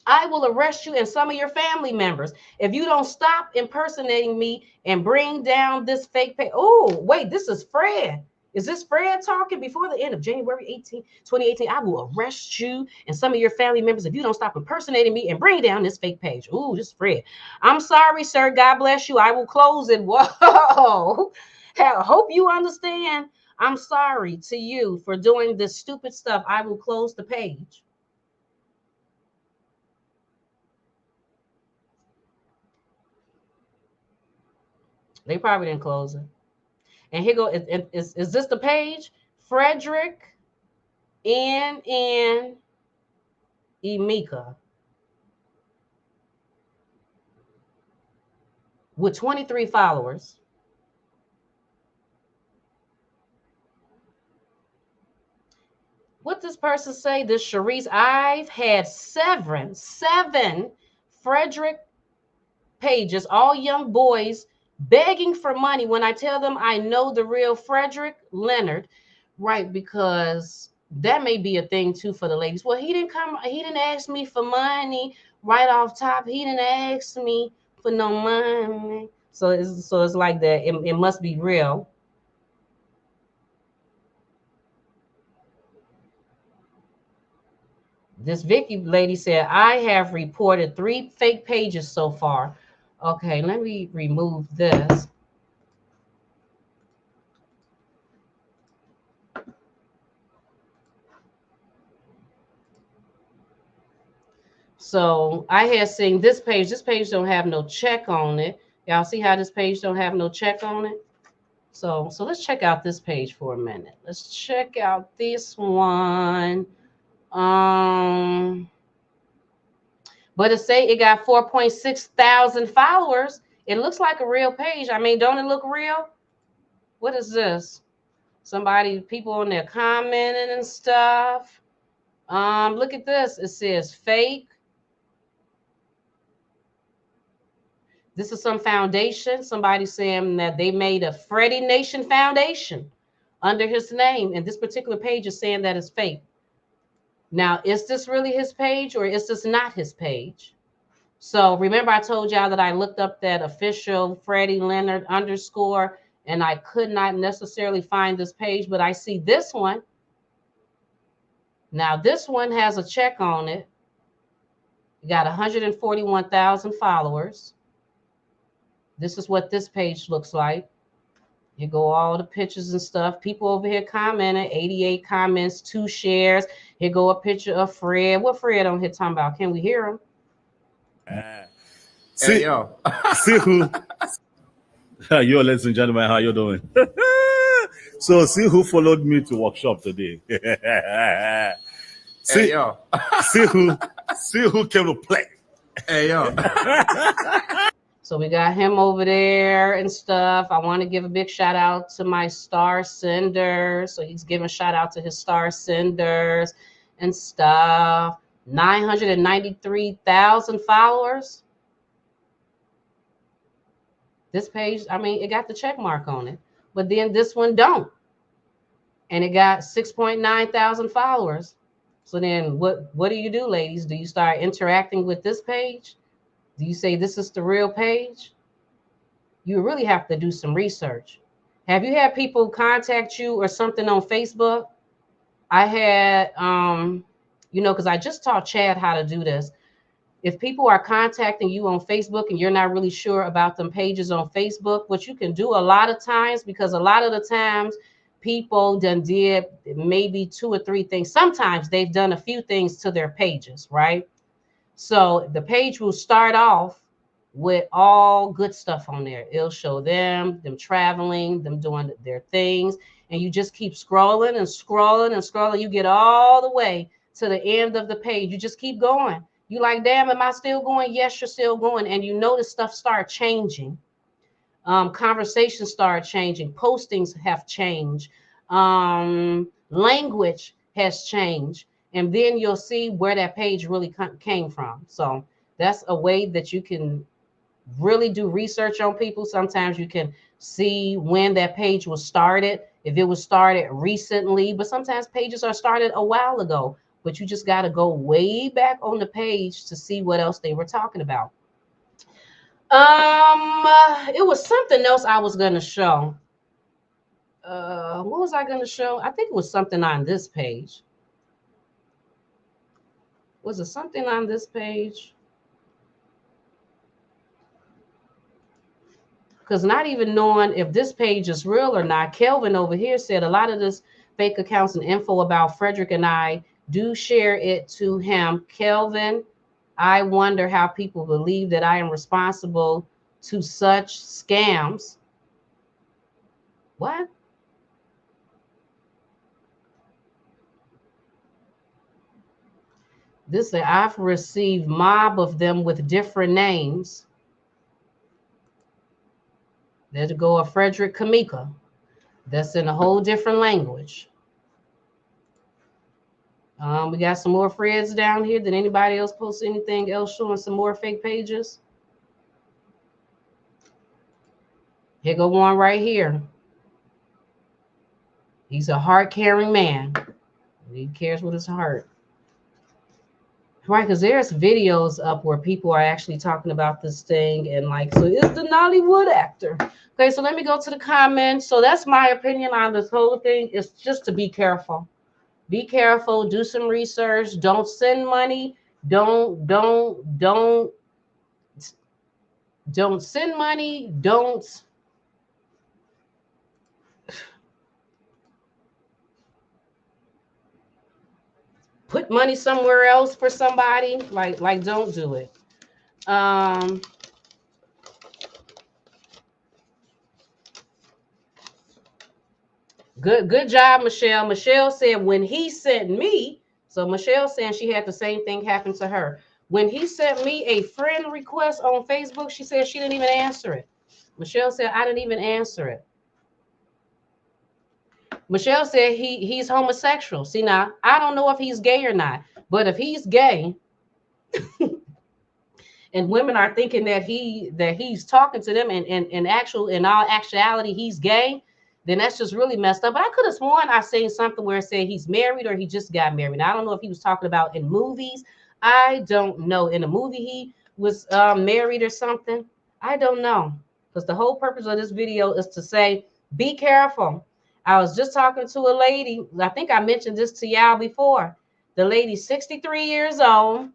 Speaker 2: I will arrest you and some of your family members if you don't stop impersonating me and bring down this fake page. Oh, wait, this is Fred. Is this Fred talking? Before the end of January 18, 2018, I will arrest you and some of your family members if you don't stop impersonating me and bring down this fake page. Ooh, this is Fred. I'm sorry, sir. God bless you. I will close it. Whoa. I hope you understand. I'm sorry to you for doing this stupid stuff. I will close the page. They probably didn't close it. And here go, is this the page? Frederick N. Emeka with 23 followers. What this person say? This Sharice, I've had seven Frederick pages, all young boys begging for money when I tell them I know the real Frederick Leonard, right? Because that may be a thing too for the ladies. Well, he didn't ask me for money right off top. He didn't ask me for no money. So it's like that. It must be real. This Vicky lady said, I have reported 3 fake pages so far. Okay, let me remove this. So I had seen this page. This page don't have no check on it. Y'all see how this page don't have no check on it? So let's check out this page for a minute. Let's check out this one. But it say it got 4.6 thousand followers. It looks like a real page. I mean, don't it look real? What is this? Somebody, people on there commenting and stuff. Look at this. It says fake. This is some foundation. Somebody saying that they made a Freddie Nation Foundation under his name. And this particular page is saying that it's fake. Now, is this really his page or is this not his page? So remember I told y'all that I looked up that official Freddie Leonard underscore and I could not necessarily find this page, but I see this one. Now, this one has a check on it. You got 141,000 followers. This is what this page looks like. You go all the pictures and stuff. People over here commenting, 88 comments, 2 shares. Here go a picture of Fred. What Fred on here talking about? Can we hear him?
Speaker 3: See, yo. See who? Yo, ladies and gentlemen, how you doing? So see who followed me to workshop today. See, hey, yo. see who came to play. Hey yo.
Speaker 2: So we got him over there and stuff. I want to give a big shout out to my star senders. So he's giving a shout out to his star senders and stuff. 993,000 followers. This page, I mean, it got the check mark on it, but then this one don't. And it got 6.9 thousand followers. So then what do you do, ladies? Do you start interacting with this page? Do you say this is the real page? You really have to do some research. Have you had people contact you or something on Facebook? I had, you know, because I just taught Chad how to do this. If people are contacting you on Facebook and you're not really sure about them pages on Facebook, what you can do a lot of times, because a lot of the times people done did maybe 2 or 3 things. Sometimes they've done a few things to their pages, right? So the page will start off with all good stuff on there. It'll show them traveling, them doing their things. And you just keep scrolling and scrolling and scrolling. You get all the way to the end of the page. You just keep going. You like, damn, am I still going? Yes, you're still going. And you notice stuff start changing. Conversations start changing. Postings have changed. Language has changed. and then you'll see where that page really came from. So that's a way that you can really do research on people. Sometimes you can see when that page was started, if it was started recently, but sometimes pages are started a while ago, but you just got to go way back on the page to see what else they were talking about. It was something else I was going to show. What was I going to show? I think it was something on this page. Was it something on this page? Because not even knowing if this page is real or not, Kelvin over here said a lot of this fake accounts and info about Frederick and I do share it to him. Kelvin, I wonder how people believe that I am responsible to such scams. What? This said, I've received mob of them with different names. There to go a Frederick Kamika. That's in a whole different language. We got some more Freds down here. Did anybody else post anything else showing some more fake pages? Here go one right here. He's a heart-caring man. He cares with his heart. Right, because there's videos up where people are actually talking about this thing and like, so is the Nollywood actor. Okay, so let me go to the comments. So that's my opinion on this whole thing. It's just to be careful. Be careful, do some research, don't send money, don't send money, don't put money somewhere else for somebody. Like don't do it. Good job, Michelle. Michelle said when he sent me, so Michelle saying she had the same thing happen to her. When he sent me a friend request on Facebook, she said she didn't even answer it. Michelle said, I didn't even answer it. Michelle said he's homosexual. See, now, I don't know if he's gay or not, but if he's gay, and women are thinking that he's talking to them and in all actuality he's gay, then that's just really messed up. But I could have sworn I seen something where it said he's married or he just got married. Now, I don't know if he was talking about in movies. I don't know. In a movie he was married or something. I don't know. Because the whole purpose of this video is to say, be careful. I was just talking to a lady. I think I mentioned this to y'all before. The lady's 63 years old.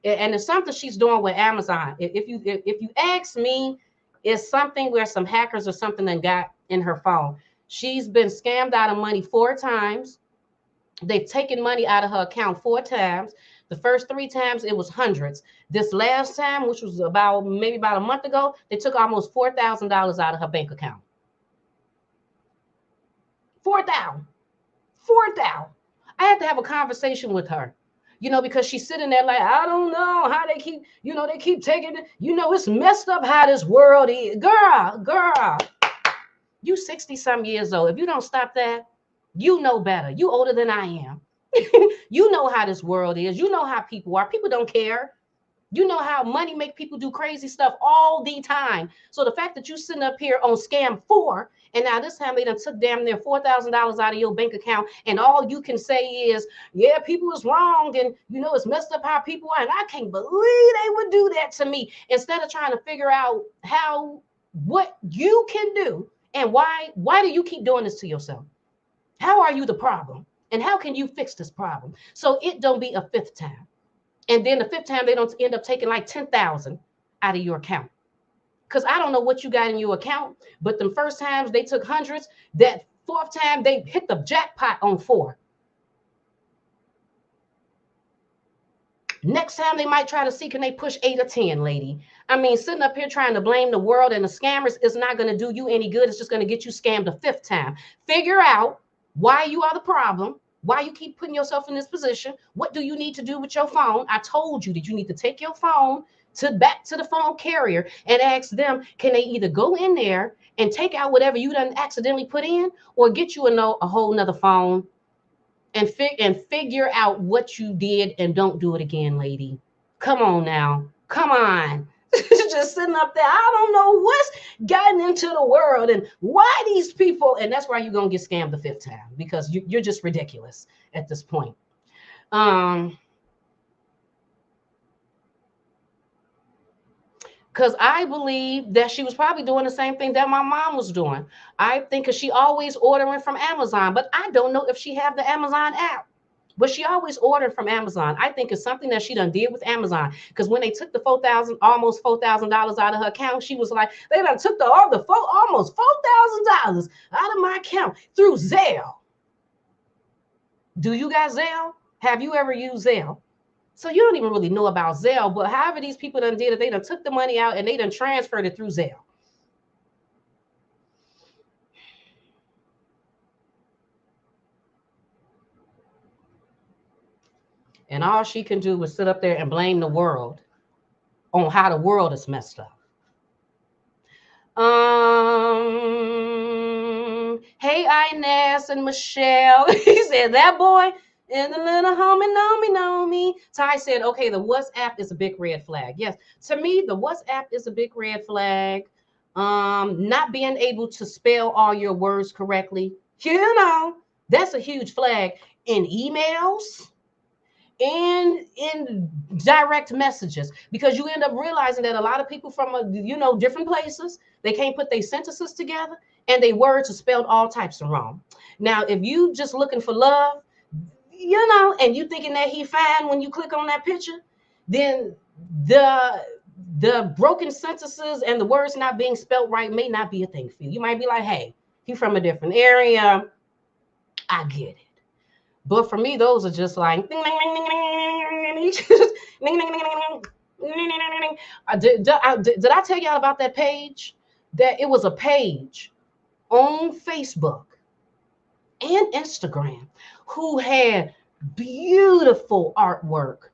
Speaker 2: And it's something she's doing with Amazon. If you ask me, it's something where some hackers or something that got in her phone. She's been scammed out of money 4 times. They've taken money out of her account 4 times. The first 3 times it was hundreds. This last time, which was maybe about a month ago, they took almost $4,000 out of her bank account. 4,000. 4,000. I had to have a conversation with her. Because she's sitting there like, I don't know how they keep, they keep taking it. It's messed up how this world is. Girl, you 60-some years old. If you don't stop that, you know better. You older than I am. You know how this world is. You know how people are. People don't care. You know how money make people do crazy stuff all the time. So the fact that you sitting up here on scam 4, and now this time they done took damn near $4,000 out of your bank account, and all you can say is, yeah, people is wrong, and it's messed up how people are, and I can't believe they would do that to me. Instead of trying to figure out what you can do, and why do you keep doing this to yourself? How are you the problem? And how can you fix this problem? So it don't be a 5th time. And then the 5th time, they don't end up taking like 10,000 out of your account. Because I don't know what you got in your account, but the first times they took hundreds. That 4th time, they hit the jackpot on 4. Next time, they might try to see, can they push 8 or 10, lady? I mean, sitting up here trying to blame the world and the scammers is not going to do you any good. It's just going to get you scammed a 5th time. Figure out why you are the problem. Why you keep putting yourself in this position? What do you need to do with your phone? I told you that you need to take your phone back to the phone carrier and ask them, can they either go in there and take out whatever you done accidentally put in, or get you a whole nother phone and figure out what you did and don't do it again, lady. Come on now. Come on. Just sitting up there. I don't know what's gotten into the world and why these people, and that's why you're gonna get scammed the fifth time, because you're just ridiculous at this point. Because I believe that she was probably doing the same thing that my mom was doing. I think because she always ordering from Amazon, but I don't know if she have the Amazon app. But she always ordered from Amazon. I think it's something that she done did with Amazon. Because when they took the almost $4,000 out of her account, she was like, they done took almost $4,000 out of my account through Zelle. Do you got Zelle? Have you ever used Zelle? So you don't even really know about Zelle, but however these people done did it, they done took the money out and they done transferred it through Zelle. And all she can do is sit up there and blame the world on how the world is messed up. Hey, Inez and Michelle. He said, that boy and the little homie know me. Ty said, okay, the WhatsApp is a big red flag. Yes, to me, the WhatsApp is a big red flag. Not being able to spell all your words correctly, that's a huge flag. In emails and in direct messages, because you end up realizing that a lot of people from different places, they can't put their sentences together and their words are spelled all types of wrong. Now, if you just looking for love, and you thinking that he fine when you click on that picture, then the broken sentences and the words not being spelled right may not be a thing for you. You might be like, hey, he from a different area. I get it. But for me, those are just like ding, ding, ding, ding, ding, ding, did I tell y'all about that page? That it was a page on Facebook and Instagram who had beautiful artwork.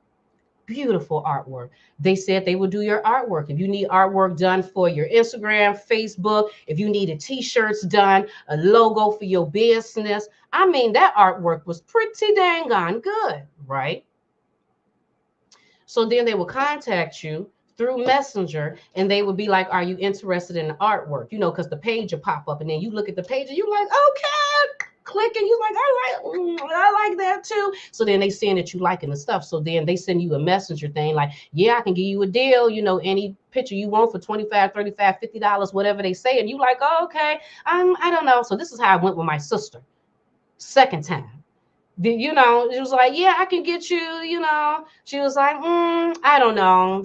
Speaker 2: Beautiful artwork. They said they would do your artwork. If you need artwork done for your Instagram, Facebook, if you needed t-shirts done, a logo for your business. I mean, that artwork was pretty dang on good, right? So then they will contact you through Messenger and they would be like, are you interested in the artwork? Because the page will pop up and then you look at the page and you're like, okay, click and you're like, I like that too. So then they saying that you liking the stuff. So then they send you a messenger thing like, yeah, I can give you a deal, any picture you want for $25, $35, $50, whatever they say. And you like, oh, okay, I don't know. So this is how I went with my sister. Second time. It was like, yeah, I can get you, she was like, I don't know,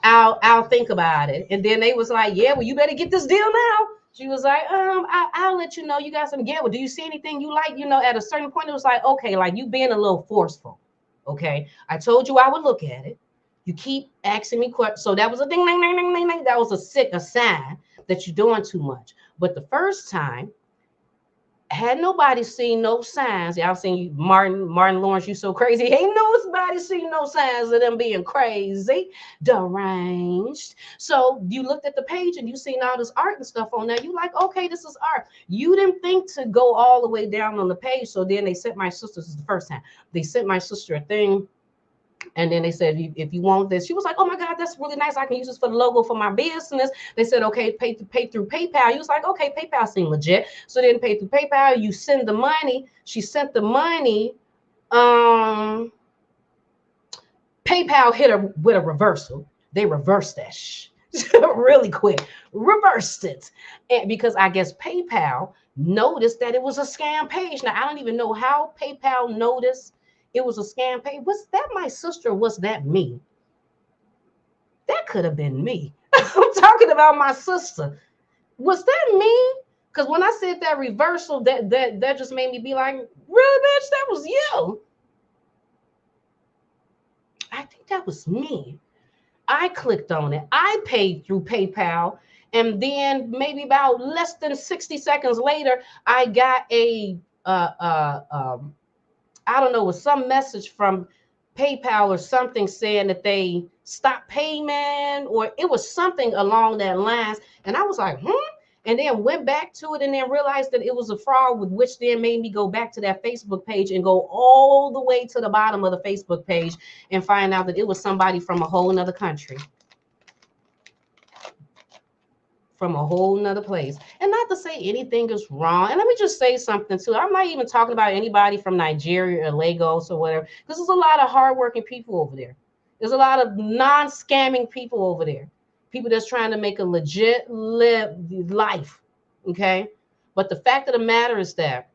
Speaker 2: I'll think about it. And then they was like, yeah, well, you better get this deal now. She was like, I'll let you know. You got some. Yeah, well, do you see anything you like? At a certain point, it was like, okay, like you being a little forceful. Okay, I told you I would look at it. You keep asking me questions. So that was a ding, ding, ding, ding, ding, ding. That was a sign that you're doing too much. But the first time, had nobody seen no signs. Y'all seen you, Martin Lawrence, you so crazy. Ain't nobody seen no signs of them being crazy, deranged. So you looked at the page and you seen all this art and stuff on there. You like, okay, this is art. You didn't think to go all the way down on the page. So then they sent my sister, this is the first time, they sent my sister a thing. And then they said, if you want this, she was like, oh my God, that's really nice. I can use this for the logo for my business. They said, okay, pay through PayPal. You was like, okay, PayPal seemed legit. So then pay through PayPal, you send the money. She sent the money. PayPal hit her with a reversal. They reversed that really quick, reversed it. And because I guess PayPal noticed that it was a scam page. Now, I don't even know how PayPal noticed it was a scam page. Was that my sister? Was that me? That could have been me. I'm talking about my sister. Was that me? Because when I said that reversal, that just made me be like, really, bitch, that was you. I think that was me. I clicked on it. I paid through PayPal. And then maybe about less than 60 seconds later, I got I don't know, with some message from PayPal or something saying that they stopped payment, or it was something along that lines. And I was like, and then went back to it and then realized that it was a fraud, with which then made me go back to that Facebook page and go all the way to the bottom of the Facebook page and find out that it was somebody from a whole nother country, from a whole nother place. And not to say anything is wrong. And let me just say something too. I'm not even talking about anybody from Nigeria or Lagos or whatever, because there's a lot of hardworking people over there. There's a lot of non-scamming people over there. People that's trying to make a legit life. Okay. But the fact of the matter is that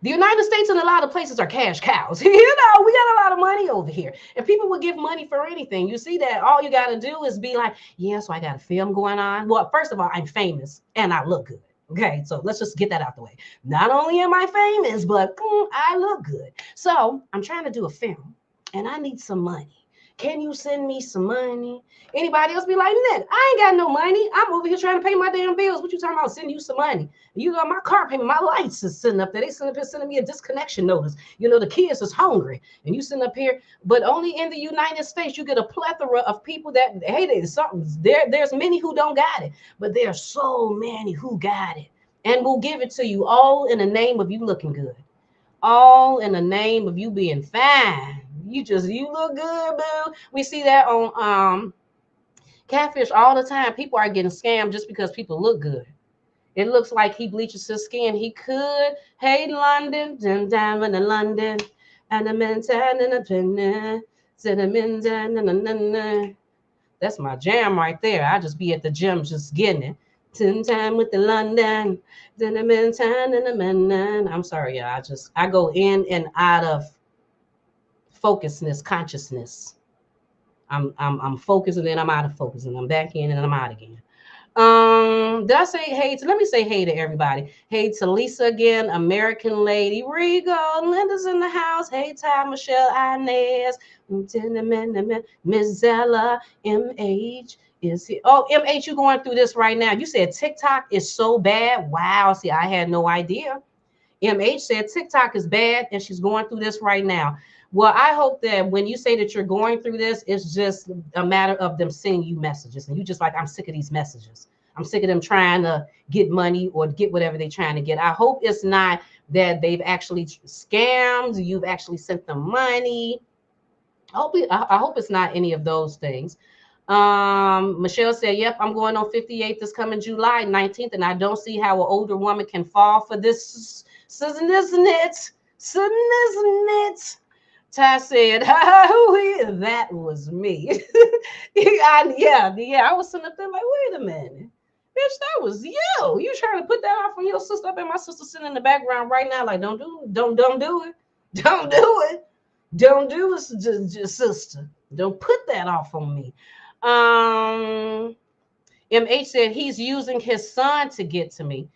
Speaker 2: the United States and a lot of places are cash cows. We got a lot of money over here, and people will give money for anything. You see that all you got to do is be like, yeah, so I got a film going on. Well, first of all, I'm famous and I look good. Okay, so let's just get that out the way. Not only am I famous, but I look good. So I'm trying to do a film and I need some money. Can you send me some money? Anybody else be like, Nick, I ain't got no money. I'm over here trying to pay my damn bills. What you talking about? Sending you some money. You know, my car payment, my lights is sitting up there. They sending me a disconnection notice. You know, the kids is hungry. And you sitting up here. But only in the United States, you get a plethora of people that, hey, there's many who don't got it. But there's so many who got it. And will give it to you all in the name of you looking good. All in the name of you being fine. You look good, boo. We see that on Catfish all the time. People are getting scammed just because people look good. It looks like he bleaches his skin. He could. Hey, London, down in London, and the men in the that's my jam right there. I just be at the gym just getting it. 10 time with the London, then the men and the men. I'm sorry, y'all. I go in and out of consciousness. I'm focused and then I'm out of focus and I'm back in and I'm out again. Did I say hey to, let me say hey to everybody. Hey to Lisa again, American Lady, Rigo, Linda's in the house. Hey Ty, Michelle, Inez, Miss Zella, MH is here. Oh, MH, you going through this right now. You said TikTok is so bad. Wow, see, I had no idea. MH said TikTok is bad and she's going through this right now. Well, I hope that when you say that you're going through this, it's just a matter of them sending you messages. And you just like, I'm sick of these messages. I'm sick of them trying to get money or get whatever they're trying to get. I hope it's not that they've actually scammed. You've actually sent them money. I hope it's not any of those things. Michelle said, yep, I'm going on 58 this coming July 19th. And I don't see how an older woman can fall for this. Isn't it? Ty said, that was me. I was sitting up there like, wait a minute. Bitch, that was you. You trying to put that off on your sister? I bet my sister sitting in the background right now like, don't do it. Don't do it. Don't do it. Don't do it, sister. Don't put that off on me. MH said he's using his son to get to me.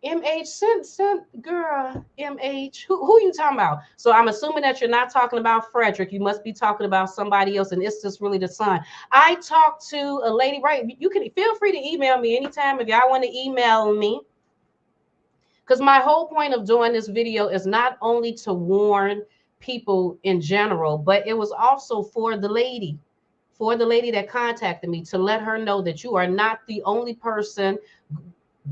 Speaker 2: MH, sent girl, MH, who you talking about? So I'm assuming that you're not talking about Frederick. You must be talking about somebody else, and it's just really the son. I talked to a lady, right? You can feel free to email me anytime if y'all want to email me. Because my whole point of doing this video is not only to warn people in general, but it was also for the lady that contacted me, to let her know that you are not the only person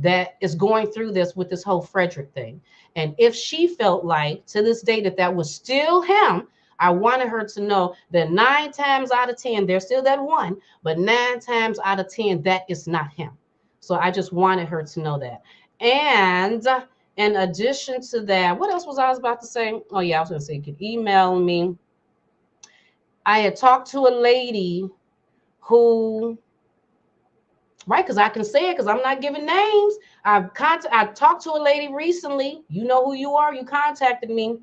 Speaker 2: that is going through this with this whole Frederick thing. And if she felt like to this day that was still him, I wanted her to know that 9 times out of 10, there's still that one, but 9 times out of 10, that is not him. So I just wanted her to know that. And in addition to that, what else was I about to say? Oh yeah, I was going to say you could email me. I had talked to a lady who, right, because I can say it because I'm not giving names. I talked to a lady recently. You know who you are. You contacted me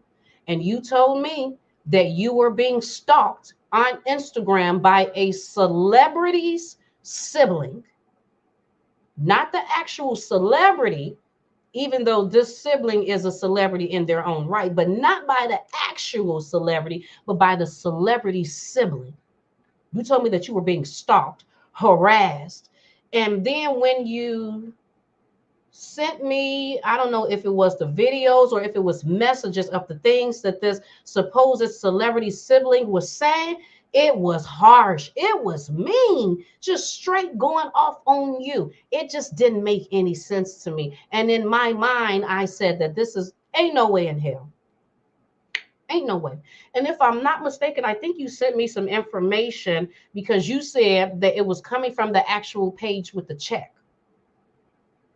Speaker 2: and you told me that you were being stalked on Instagram by a celebrity's sibling. Not the actual celebrity, even though this sibling is a celebrity in their own right, but not by the actual celebrity, but by the celebrity sibling. You told me that you were being stalked, harassed. And then when you sent me, I don't know if it was the videos or if it was messages of the things that this supposed celebrity sibling was saying, It was harsh. It was mean, just straight going off on you. It just didn't make any sense to me. And in my mind, I said that this is ain't no way in hell. Ain't no way. And if I'm not mistaken, I think you sent me some information because you said that it was coming from the actual page with the check.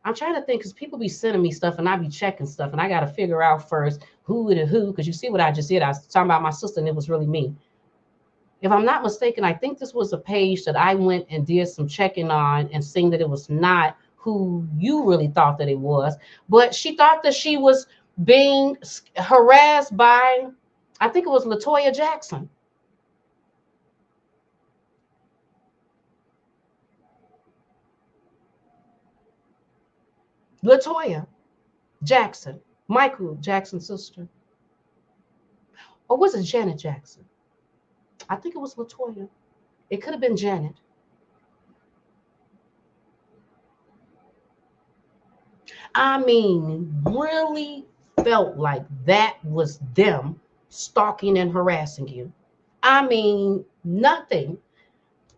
Speaker 2: I'm trying to think because people be sending me stuff and I be checking stuff and I got to figure out first who to who. Because you see what I just did. I was talking about my sister and it was really me. If I'm not mistaken, I think this was a page that I went and did some checking on and seeing that it was not who you really thought that it was. But she thought that she was being harassed by, I think it was LaToya Jackson. LaToya Jackson, Michael Jackson's sister. Or was it Janet Jackson? I think it was LaToya. It could have been Janet. I mean, really felt like that was them stalking and harassing you. I mean, nothing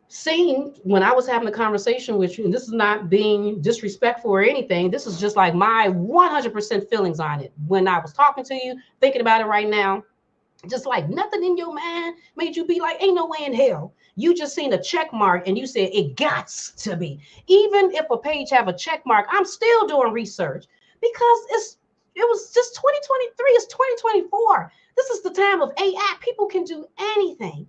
Speaker 2: seemed when I was having a conversation with you, and this is not being disrespectful or anything. This is just like my 100% feelings on it. When I was talking to you, thinking about it right now, just like nothing in your mind made you be like, ain't no way in hell. You just seen a check mark and you said it gots to be. Even if a page have a check mark, I'm still doing research because it was just 2023. It's 2024. This is the time of AI. People can do anything.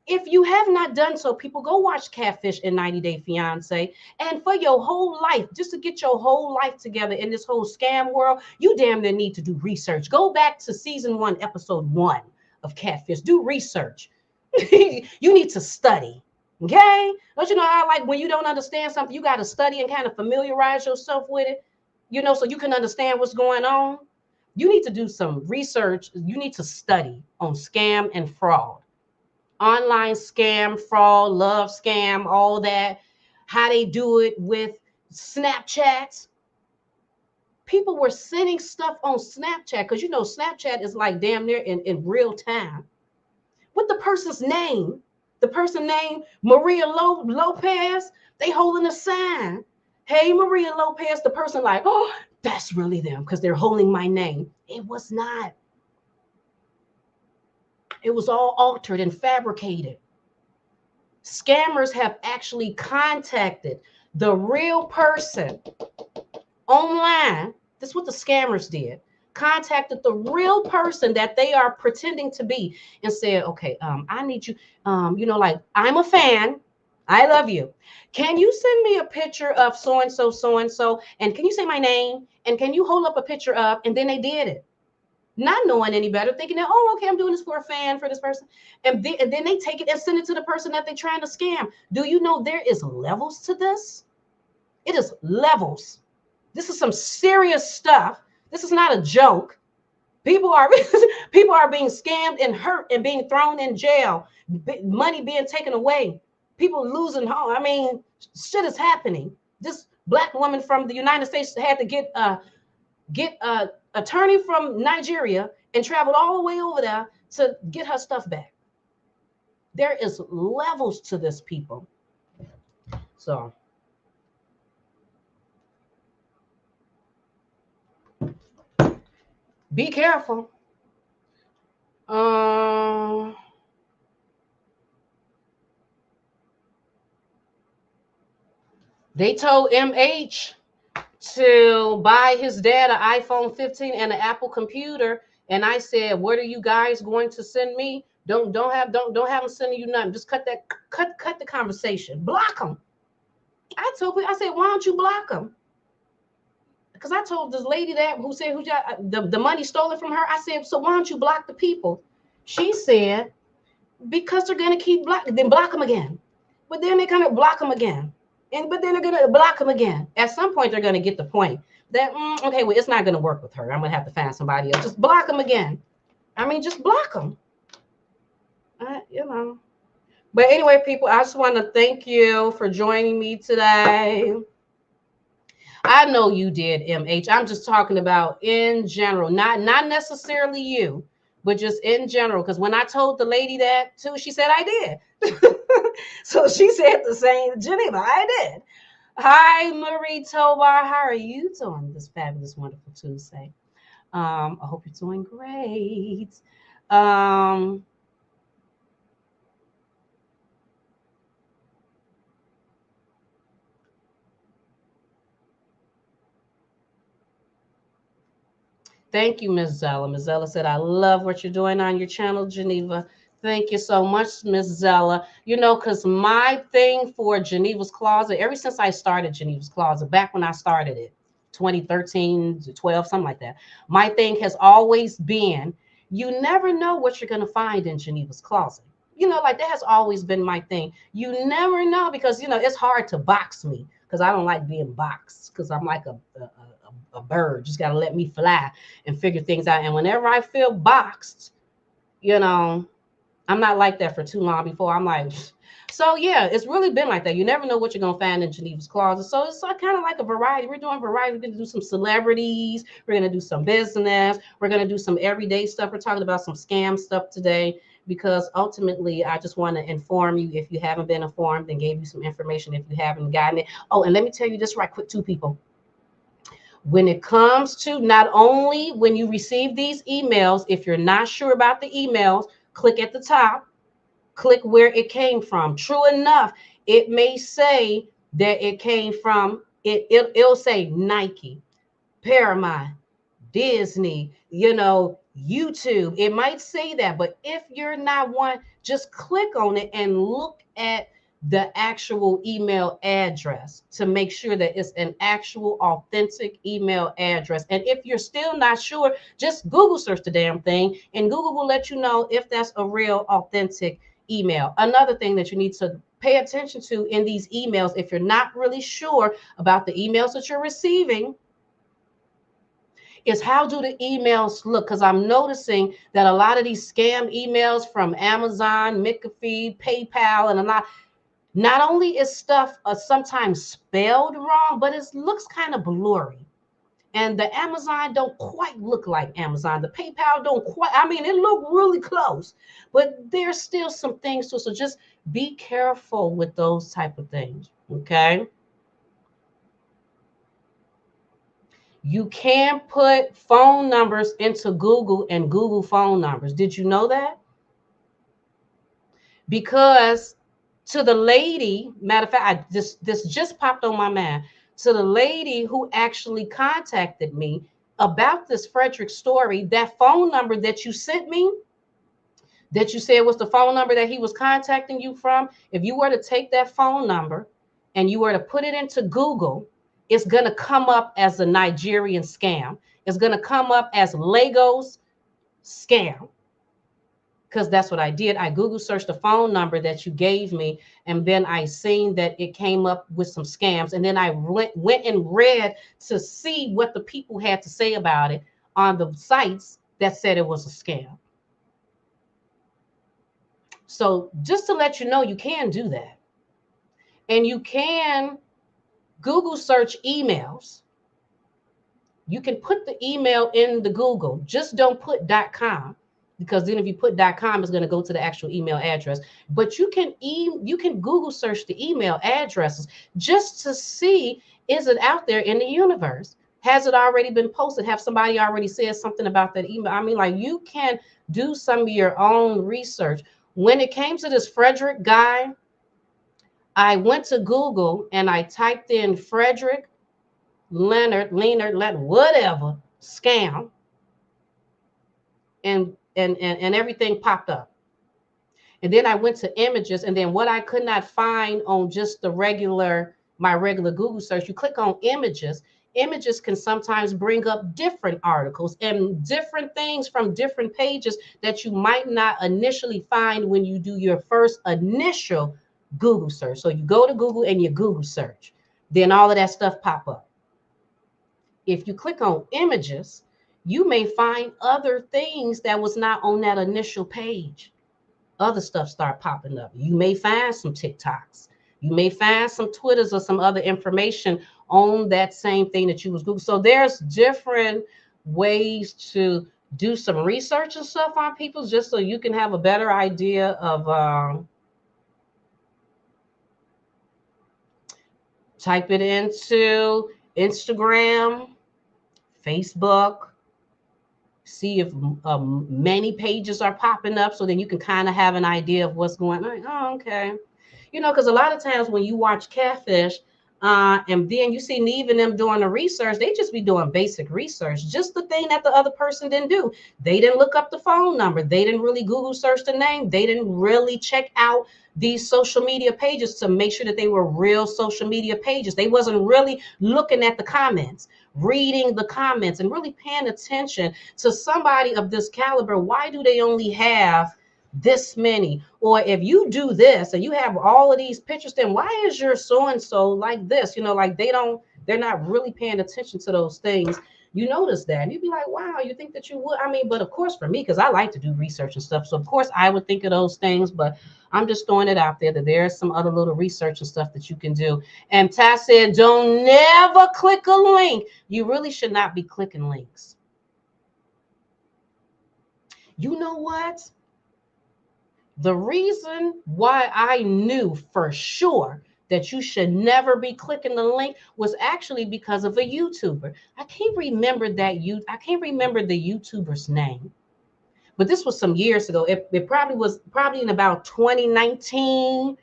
Speaker 2: If you have not done so, people, go watch Catfish and 90 Day Fiance. And for your whole life, just to get your whole life together in this whole scam world, you damn near need to do research. Go back to season 1, episode 1 of Catfish. Do research. You need to study. Okay? Don't you know how, like, when you don't understand something, you got to study and kind of familiarize yourself with it, you know, so you can understand what's going on? You need to do some research. You need to study on scam and fraud. Online scam, fraud, love scam, all that, how they do it with Snapchats. People were sending stuff on Snapchat because, you know, Snapchat is like damn near in real time with the person's name. The person named Maria Lopez, they holding a sign. Hey, Maria Lopez, the person like, oh, that's really them because they're holding my name. It was not. It was all altered and fabricated. Scammers have actually contacted the real person online. This is what the scammers did. Contacted the real person that they are pretending to be and said, okay, I need you, you know, like, I'm a fan. I love you. Can you send me a picture of so-and-so, so-and-so? And can you say my name? And can you hold up a picture of, and then they did it. Not knowing any better, thinking that, oh, okay, I'm doing this for a fan, for this person. And then they take it and send it to the person that they're trying to scam. Do you know there is levels to this? It is levels. This is some serious stuff. This is not a joke. People are being scammed and hurt and being thrown in jail. Money being taken away. People losing home. I mean, shit is happening. This black woman from the United States had to get a attorney from Nigeria and traveled all the way over there to get her stuff back. There is levels to this, people. So be careful. They told MH to buy his dad an iPhone 15 and an Apple computer, and I said, "What are you guys going to send me? Don't have them sending you nothing. Just cut the conversation. Block them." I said, "Why don't you block them?" Because I told this lady that who said the money stolen from her. I said, "So why don't you block the people?" She said, "Because they're gonna keep blocking. Then block them again, but then they're gonna block them again." But then they're gonna block them again. At some point, they're gonna get the point that okay, well, it's not gonna work with her. I'm gonna have to find somebody else. Just block them again. I mean, just block them. You know. But anyway, people, I just want to thank you for joining me today. I know you did, MH. I'm just talking about in general, not necessarily you, but just in general. Because when I told the lady that too, she said I did. So she said the same, Geneva, I did. Hi, Marie Tobar. How are you doing this fabulous, wonderful Tuesday? I hope you're doing great. Um, Thank you, Ms. Zella. Ms. Zella said, I love what you're doing on your channel, Geneva. Thank you so much, Ms. Zella. You know, because my thing for Geneva's Closet, ever since I started Geneva's Closet, back when I started it, 2013 to 12, something like that, my thing has always been, you never know what you're going to find in Geneva's Closet. You know, like that has always been my thing. You never know because, you know, it's hard to box me because I don't like being boxed because I'm like a bird. Just got to let me fly and figure things out. And whenever I feel boxed, you know, I'm not like that for too long before I'm like, so yeah, it's really been like that. You never know what you're gonna find in Geneva's Closet. So it's kind of like a variety. We're doing variety. We're gonna do some celebrities. We're gonna do some business. We're gonna do some everyday stuff. We're talking about some scam stuff today because ultimately I just want to inform you if you haven't been informed and gave you some information if you haven't gotten it. Oh, and let me tell you this right quick too, people. When it comes to not only when you receive these emails, if you're not sure about the emails, click at the top, click where it came from. True enough, it may say that it came from, it'll say Nike, Paramount, Disney, you know, YouTube. It might say that, but if you're not one, just click on it and look at the actual email address to make sure that it's an actual authentic email address. And if you're still not sure, just Google search the damn thing and Google will let you know if that's a real authentic email. Another thing that you need to pay attention to in these emails, if you're not really sure about the emails that you're receiving, is how do the emails look? Because I'm noticing that a lot of these scam emails from Amazon, McAfee, PayPal, and a lot, not only is stuff sometimes spelled wrong, but it looks kind of blurry. And the Amazon don't quite look like Amazon. The PayPal don't quite, I mean, it looked really close, but there's still some things to it. So just be careful with those type of things, okay? You can put phone numbers into Google and Google phone numbers. Did you know that? Because to the lady, matter of fact, this just popped on my mind. To the lady who actually contacted me about this Frederick story, that phone number that you sent me, that you said was the phone number that he was contacting you from, if you were to take that phone number and you were to put it into Google, it's going to come up as a Nigerian scam. It's going to come up as Lagos scam. Because that's what I did. I Google searched the phone number that you gave me, and then I seen that it came up with some scams. And then I went and read to see what the people had to say about it on the sites that said it was a scam. So just to let you know, you can do that. And you can Google search emails. You can put the email in the Google. Just don't put .com, because then if you put .com, it's going to go to the actual email address. But you can Google search the email addresses just to see, is it out there in the universe? Has it already been posted? Have somebody already said something about that email? I mean, like, you can do some of your own research. When it came to this Frederick guy, I went to Google and I typed in Frederick Leonard, whatever, scam, and everything popped up. And then I went to images, and then what I could not find on just the my regular Google search, you click on images. Images can sometimes bring up different articles and different things from different pages that you might not initially find when you do your first initial Google search. So you go to Google and you Google search, then all of that stuff pop up. If you click on images, you may find other things that was not on that initial page. Other stuff start popping up. You may find some TikToks. You may find some Twitters or some other information on that same thing that you was Google. So there's different ways to do some research and stuff on people just so you can have a better idea of type it into Instagram, Facebook, see if many pages are popping up so then you can kind of have an idea of what's going on. Oh, okay. You know, because a lot of times when you watch Catfish, and then you see even them doing the research, they just be doing basic research, just the thing that the other person didn't do. They didn't look up the phone number. They didn't really Google search the name. They didn't really check out these social media pages to make sure that they were real social media pages. They wasn't really looking at the comments, reading the comments, and really paying attention to somebody of this caliber. Why do they only have this many? Or if you do this and you have all of these pictures, then why is your so-and-so like this? You know, like they're not really paying attention to those things. You notice that and you'd be like, wow, you think that you would? I mean, but of course for me, because I like to do research and stuff, so of course I would think of those things, but I'm just throwing it out there that there's some other little research and stuff that you can do. And Ty said, don't never click a link. You really should not be clicking links. You know what? The reason why I knew for sure that you should never be clicking the link was actually because of a YouTuber. I can't remember the YouTuber's name, but this was some years ago. It probably was in about 2019.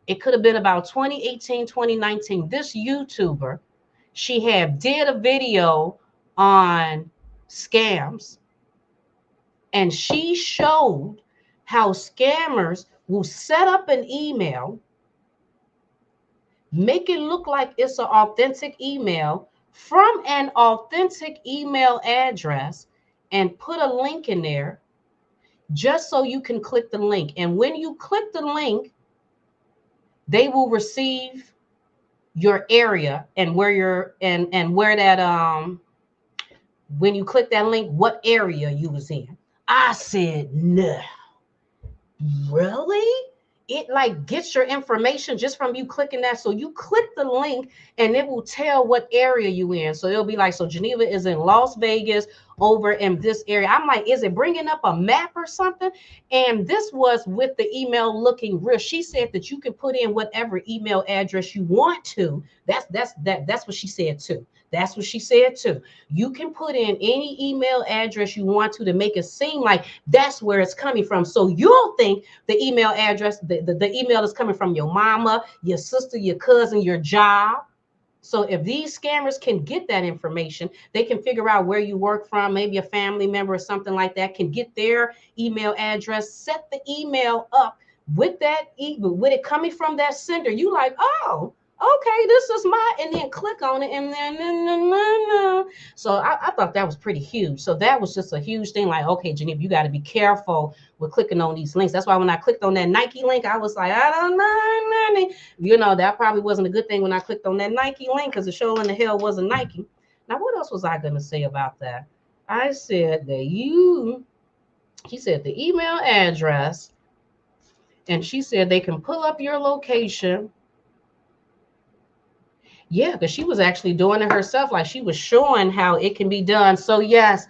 Speaker 2: It could have been about 2018, 2019. This YouTuber, she did a video on scams, and she showed how scammers will set up an email, make it look like it's an authentic email from an authentic email address, and put a link in there just so you can click the link. And when you click the link, they will receive your area and where you're and where that when you click that link, what area you was in. I said, no. Really? It like gets your information just from you clicking that. So you click the link and it will tell what area you in. So it'll be like, so Geneva is in Las Vegas over in this area. I'm like, is it bringing up a map or something? And this was with the email looking real. She said that you can put in whatever email address you want to. That's what she said too. That's what she said too. You can put in any email address you want to make it seem like that's where it's coming from. So you'll think the email address, the email is coming from your mama, your sister, your cousin, your job. So if these scammers can get that information, they can figure out where you work from, maybe a family member or something like that, can get their email address, set the email up with that, with it coming from that sender. You like, oh, okay, this is and then click on it, and then so I thought that was pretty huge. So that was just a huge thing. Like, okay, Geneva, you got to be careful with clicking on these links. That's why when I clicked on that Nike link, I was like, I don't know, you know, that probably wasn't a good thing when I clicked on that Nike link, because the show in the hell wasn't Nike. Now, what else was I gonna say about that? I said that she said the email address, and she said they can pull up your location. Yeah, because she was actually doing it herself. Like, she was showing how it can be done. So yes,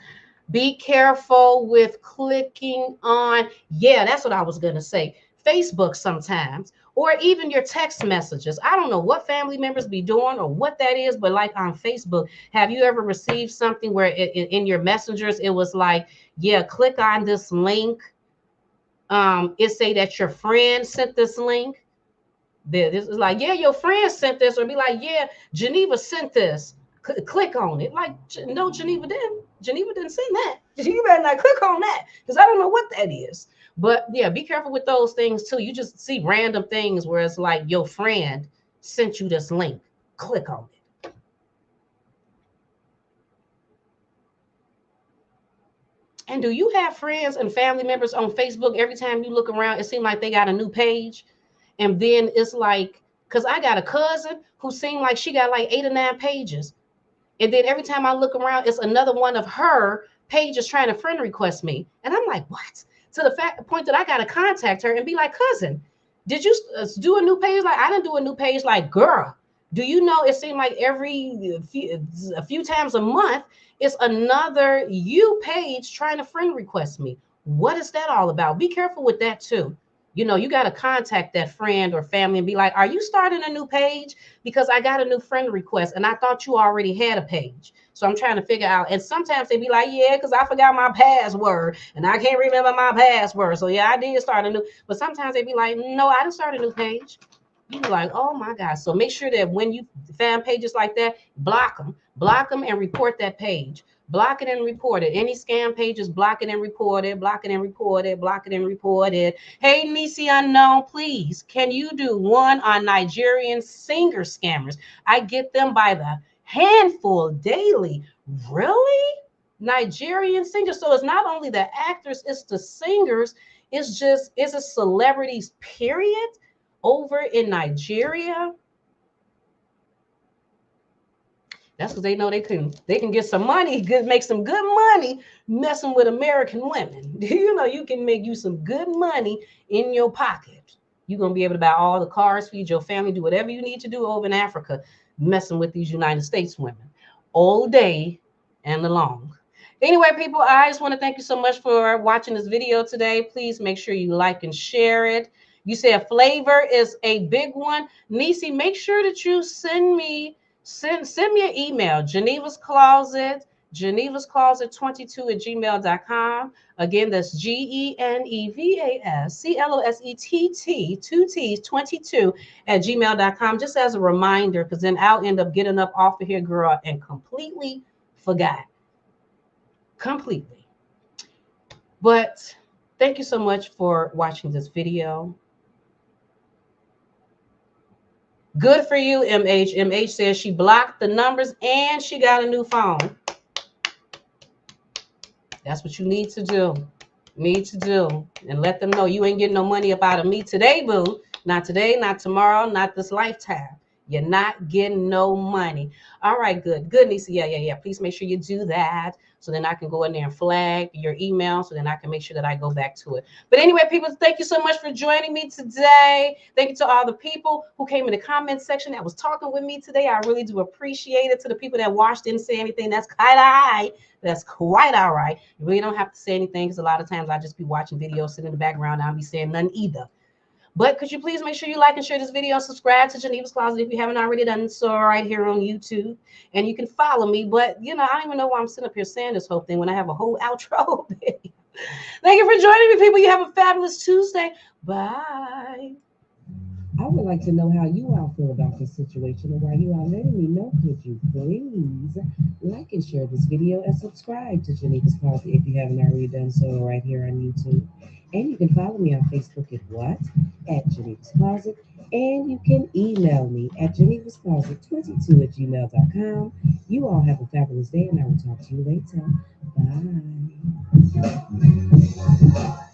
Speaker 2: be careful with clicking on. Yeah, that's what I was going to say. Facebook sometimes, or even your text messages. I don't know what family members be doing or what that is, but like on Facebook, have you ever received something where in your messengers, it was like, yeah, click on this link. It say that your friend sent this link. This is like, yeah, your friend sent this, or be like, yeah, Geneva sent this. Click on it. Like, no, Geneva didn't. Geneva didn't send that. You better not click on that, because I don't know what that is. But yeah, be careful with those things too. You just see random things where it's like your friend sent you this link. Click on it. And do you have friends and family members on Facebook? Every time you look around, it seems like they got a new page. And then it's like, because I got a cousin who seemed like she got like 8 or 9 pages. And then every time I look around, it's another one of her pages trying to friend request me. And I'm like, what? To the point that I got to contact her and be like, cousin, did you do a new page? Like, I didn't do a new page. Like, girl, Do you know it seems like a few times a month it's another you page trying to friend request me? What is that all about? Be careful with that too. You got to contact that friend or family and be like, are you starting a new page? Because I got a new friend request and I thought you already had a page. So I'm trying to figure out. And sometimes they be like, yeah, because I forgot my password and I can't remember my password. So yeah, I did start a new. But sometimes they be like, no, I didn't start a new page. You be like, oh my God. So make sure that when you find pages like that, block them and report that page. Block it and report it. Any scam pages, block it and report it, block it and report it, block it and report it. Hey, Nisi Unknown, please, can you do one on Nigerian singer scammers? I get them by the handful daily. Really? Nigerian singers. So it's not only the actors, it's the singers. It's a celebrities, period, over in Nigeria. That's because they know they can get some money, make some good money messing with American women. You can make you some good money in your pocket. You're gonna be able to buy all the cars, feed your family, do whatever you need to do over in Africa, messing with these United States women all day and the long. Anyway, people, I just want to thank you so much for watching this video today. Please make sure you like and share it. You said flavor is a big one. Nisi, make sure that you send me an email, Genevas Closett, genevascloset22@gmail.com. Again, that's GENEVASCLOSETT, 2T's, 22@gmail.com. Just as a reminder, because then I'll end up getting up off of here, girl, and completely forgot. Completely. But thank you so much for watching this video. Good for you, MH. MH says she blocked the numbers and she got a new phone. That's what you need to do. And let them know you ain't getting no money up out of me today, boo. Not today, not tomorrow, not this lifetime. You're not getting no money. All right, good. Good, Nisa. Yeah. Please make sure you do that. So then I can go in there and flag your email so then I can make sure that I go back to it. But anyway, people, thank you so much for joining me today. Thank you to all the people who came in the comment section that was talking with me today. I really do appreciate it. To the people that watched, didn't say anything, that's quite all right. That's quite all right. You really don't have to say anything because a lot of times I just be watching videos, sitting in the background, and I'll be saying none either. But could you please make sure you like and share this video, subscribe to Genevas Closet if you haven't already done so right here on YouTube. And you can follow me. But, I don't even know why I'm sitting up here saying this whole thing when I have a whole outro video. Thank you for joining me, people. You have a fabulous Tuesday. Bye.
Speaker 1: I would like to know how you all feel about this situation, and while you are letting me know, could you please like and share this video and subscribe to Genevas Closet if you haven't already done so right here on YouTube. And you can follow me on Facebook at Genevas Closet. And you can email me at genevascloset22@gmail.com. You all have a fabulous day, and I will talk to you later. Bye.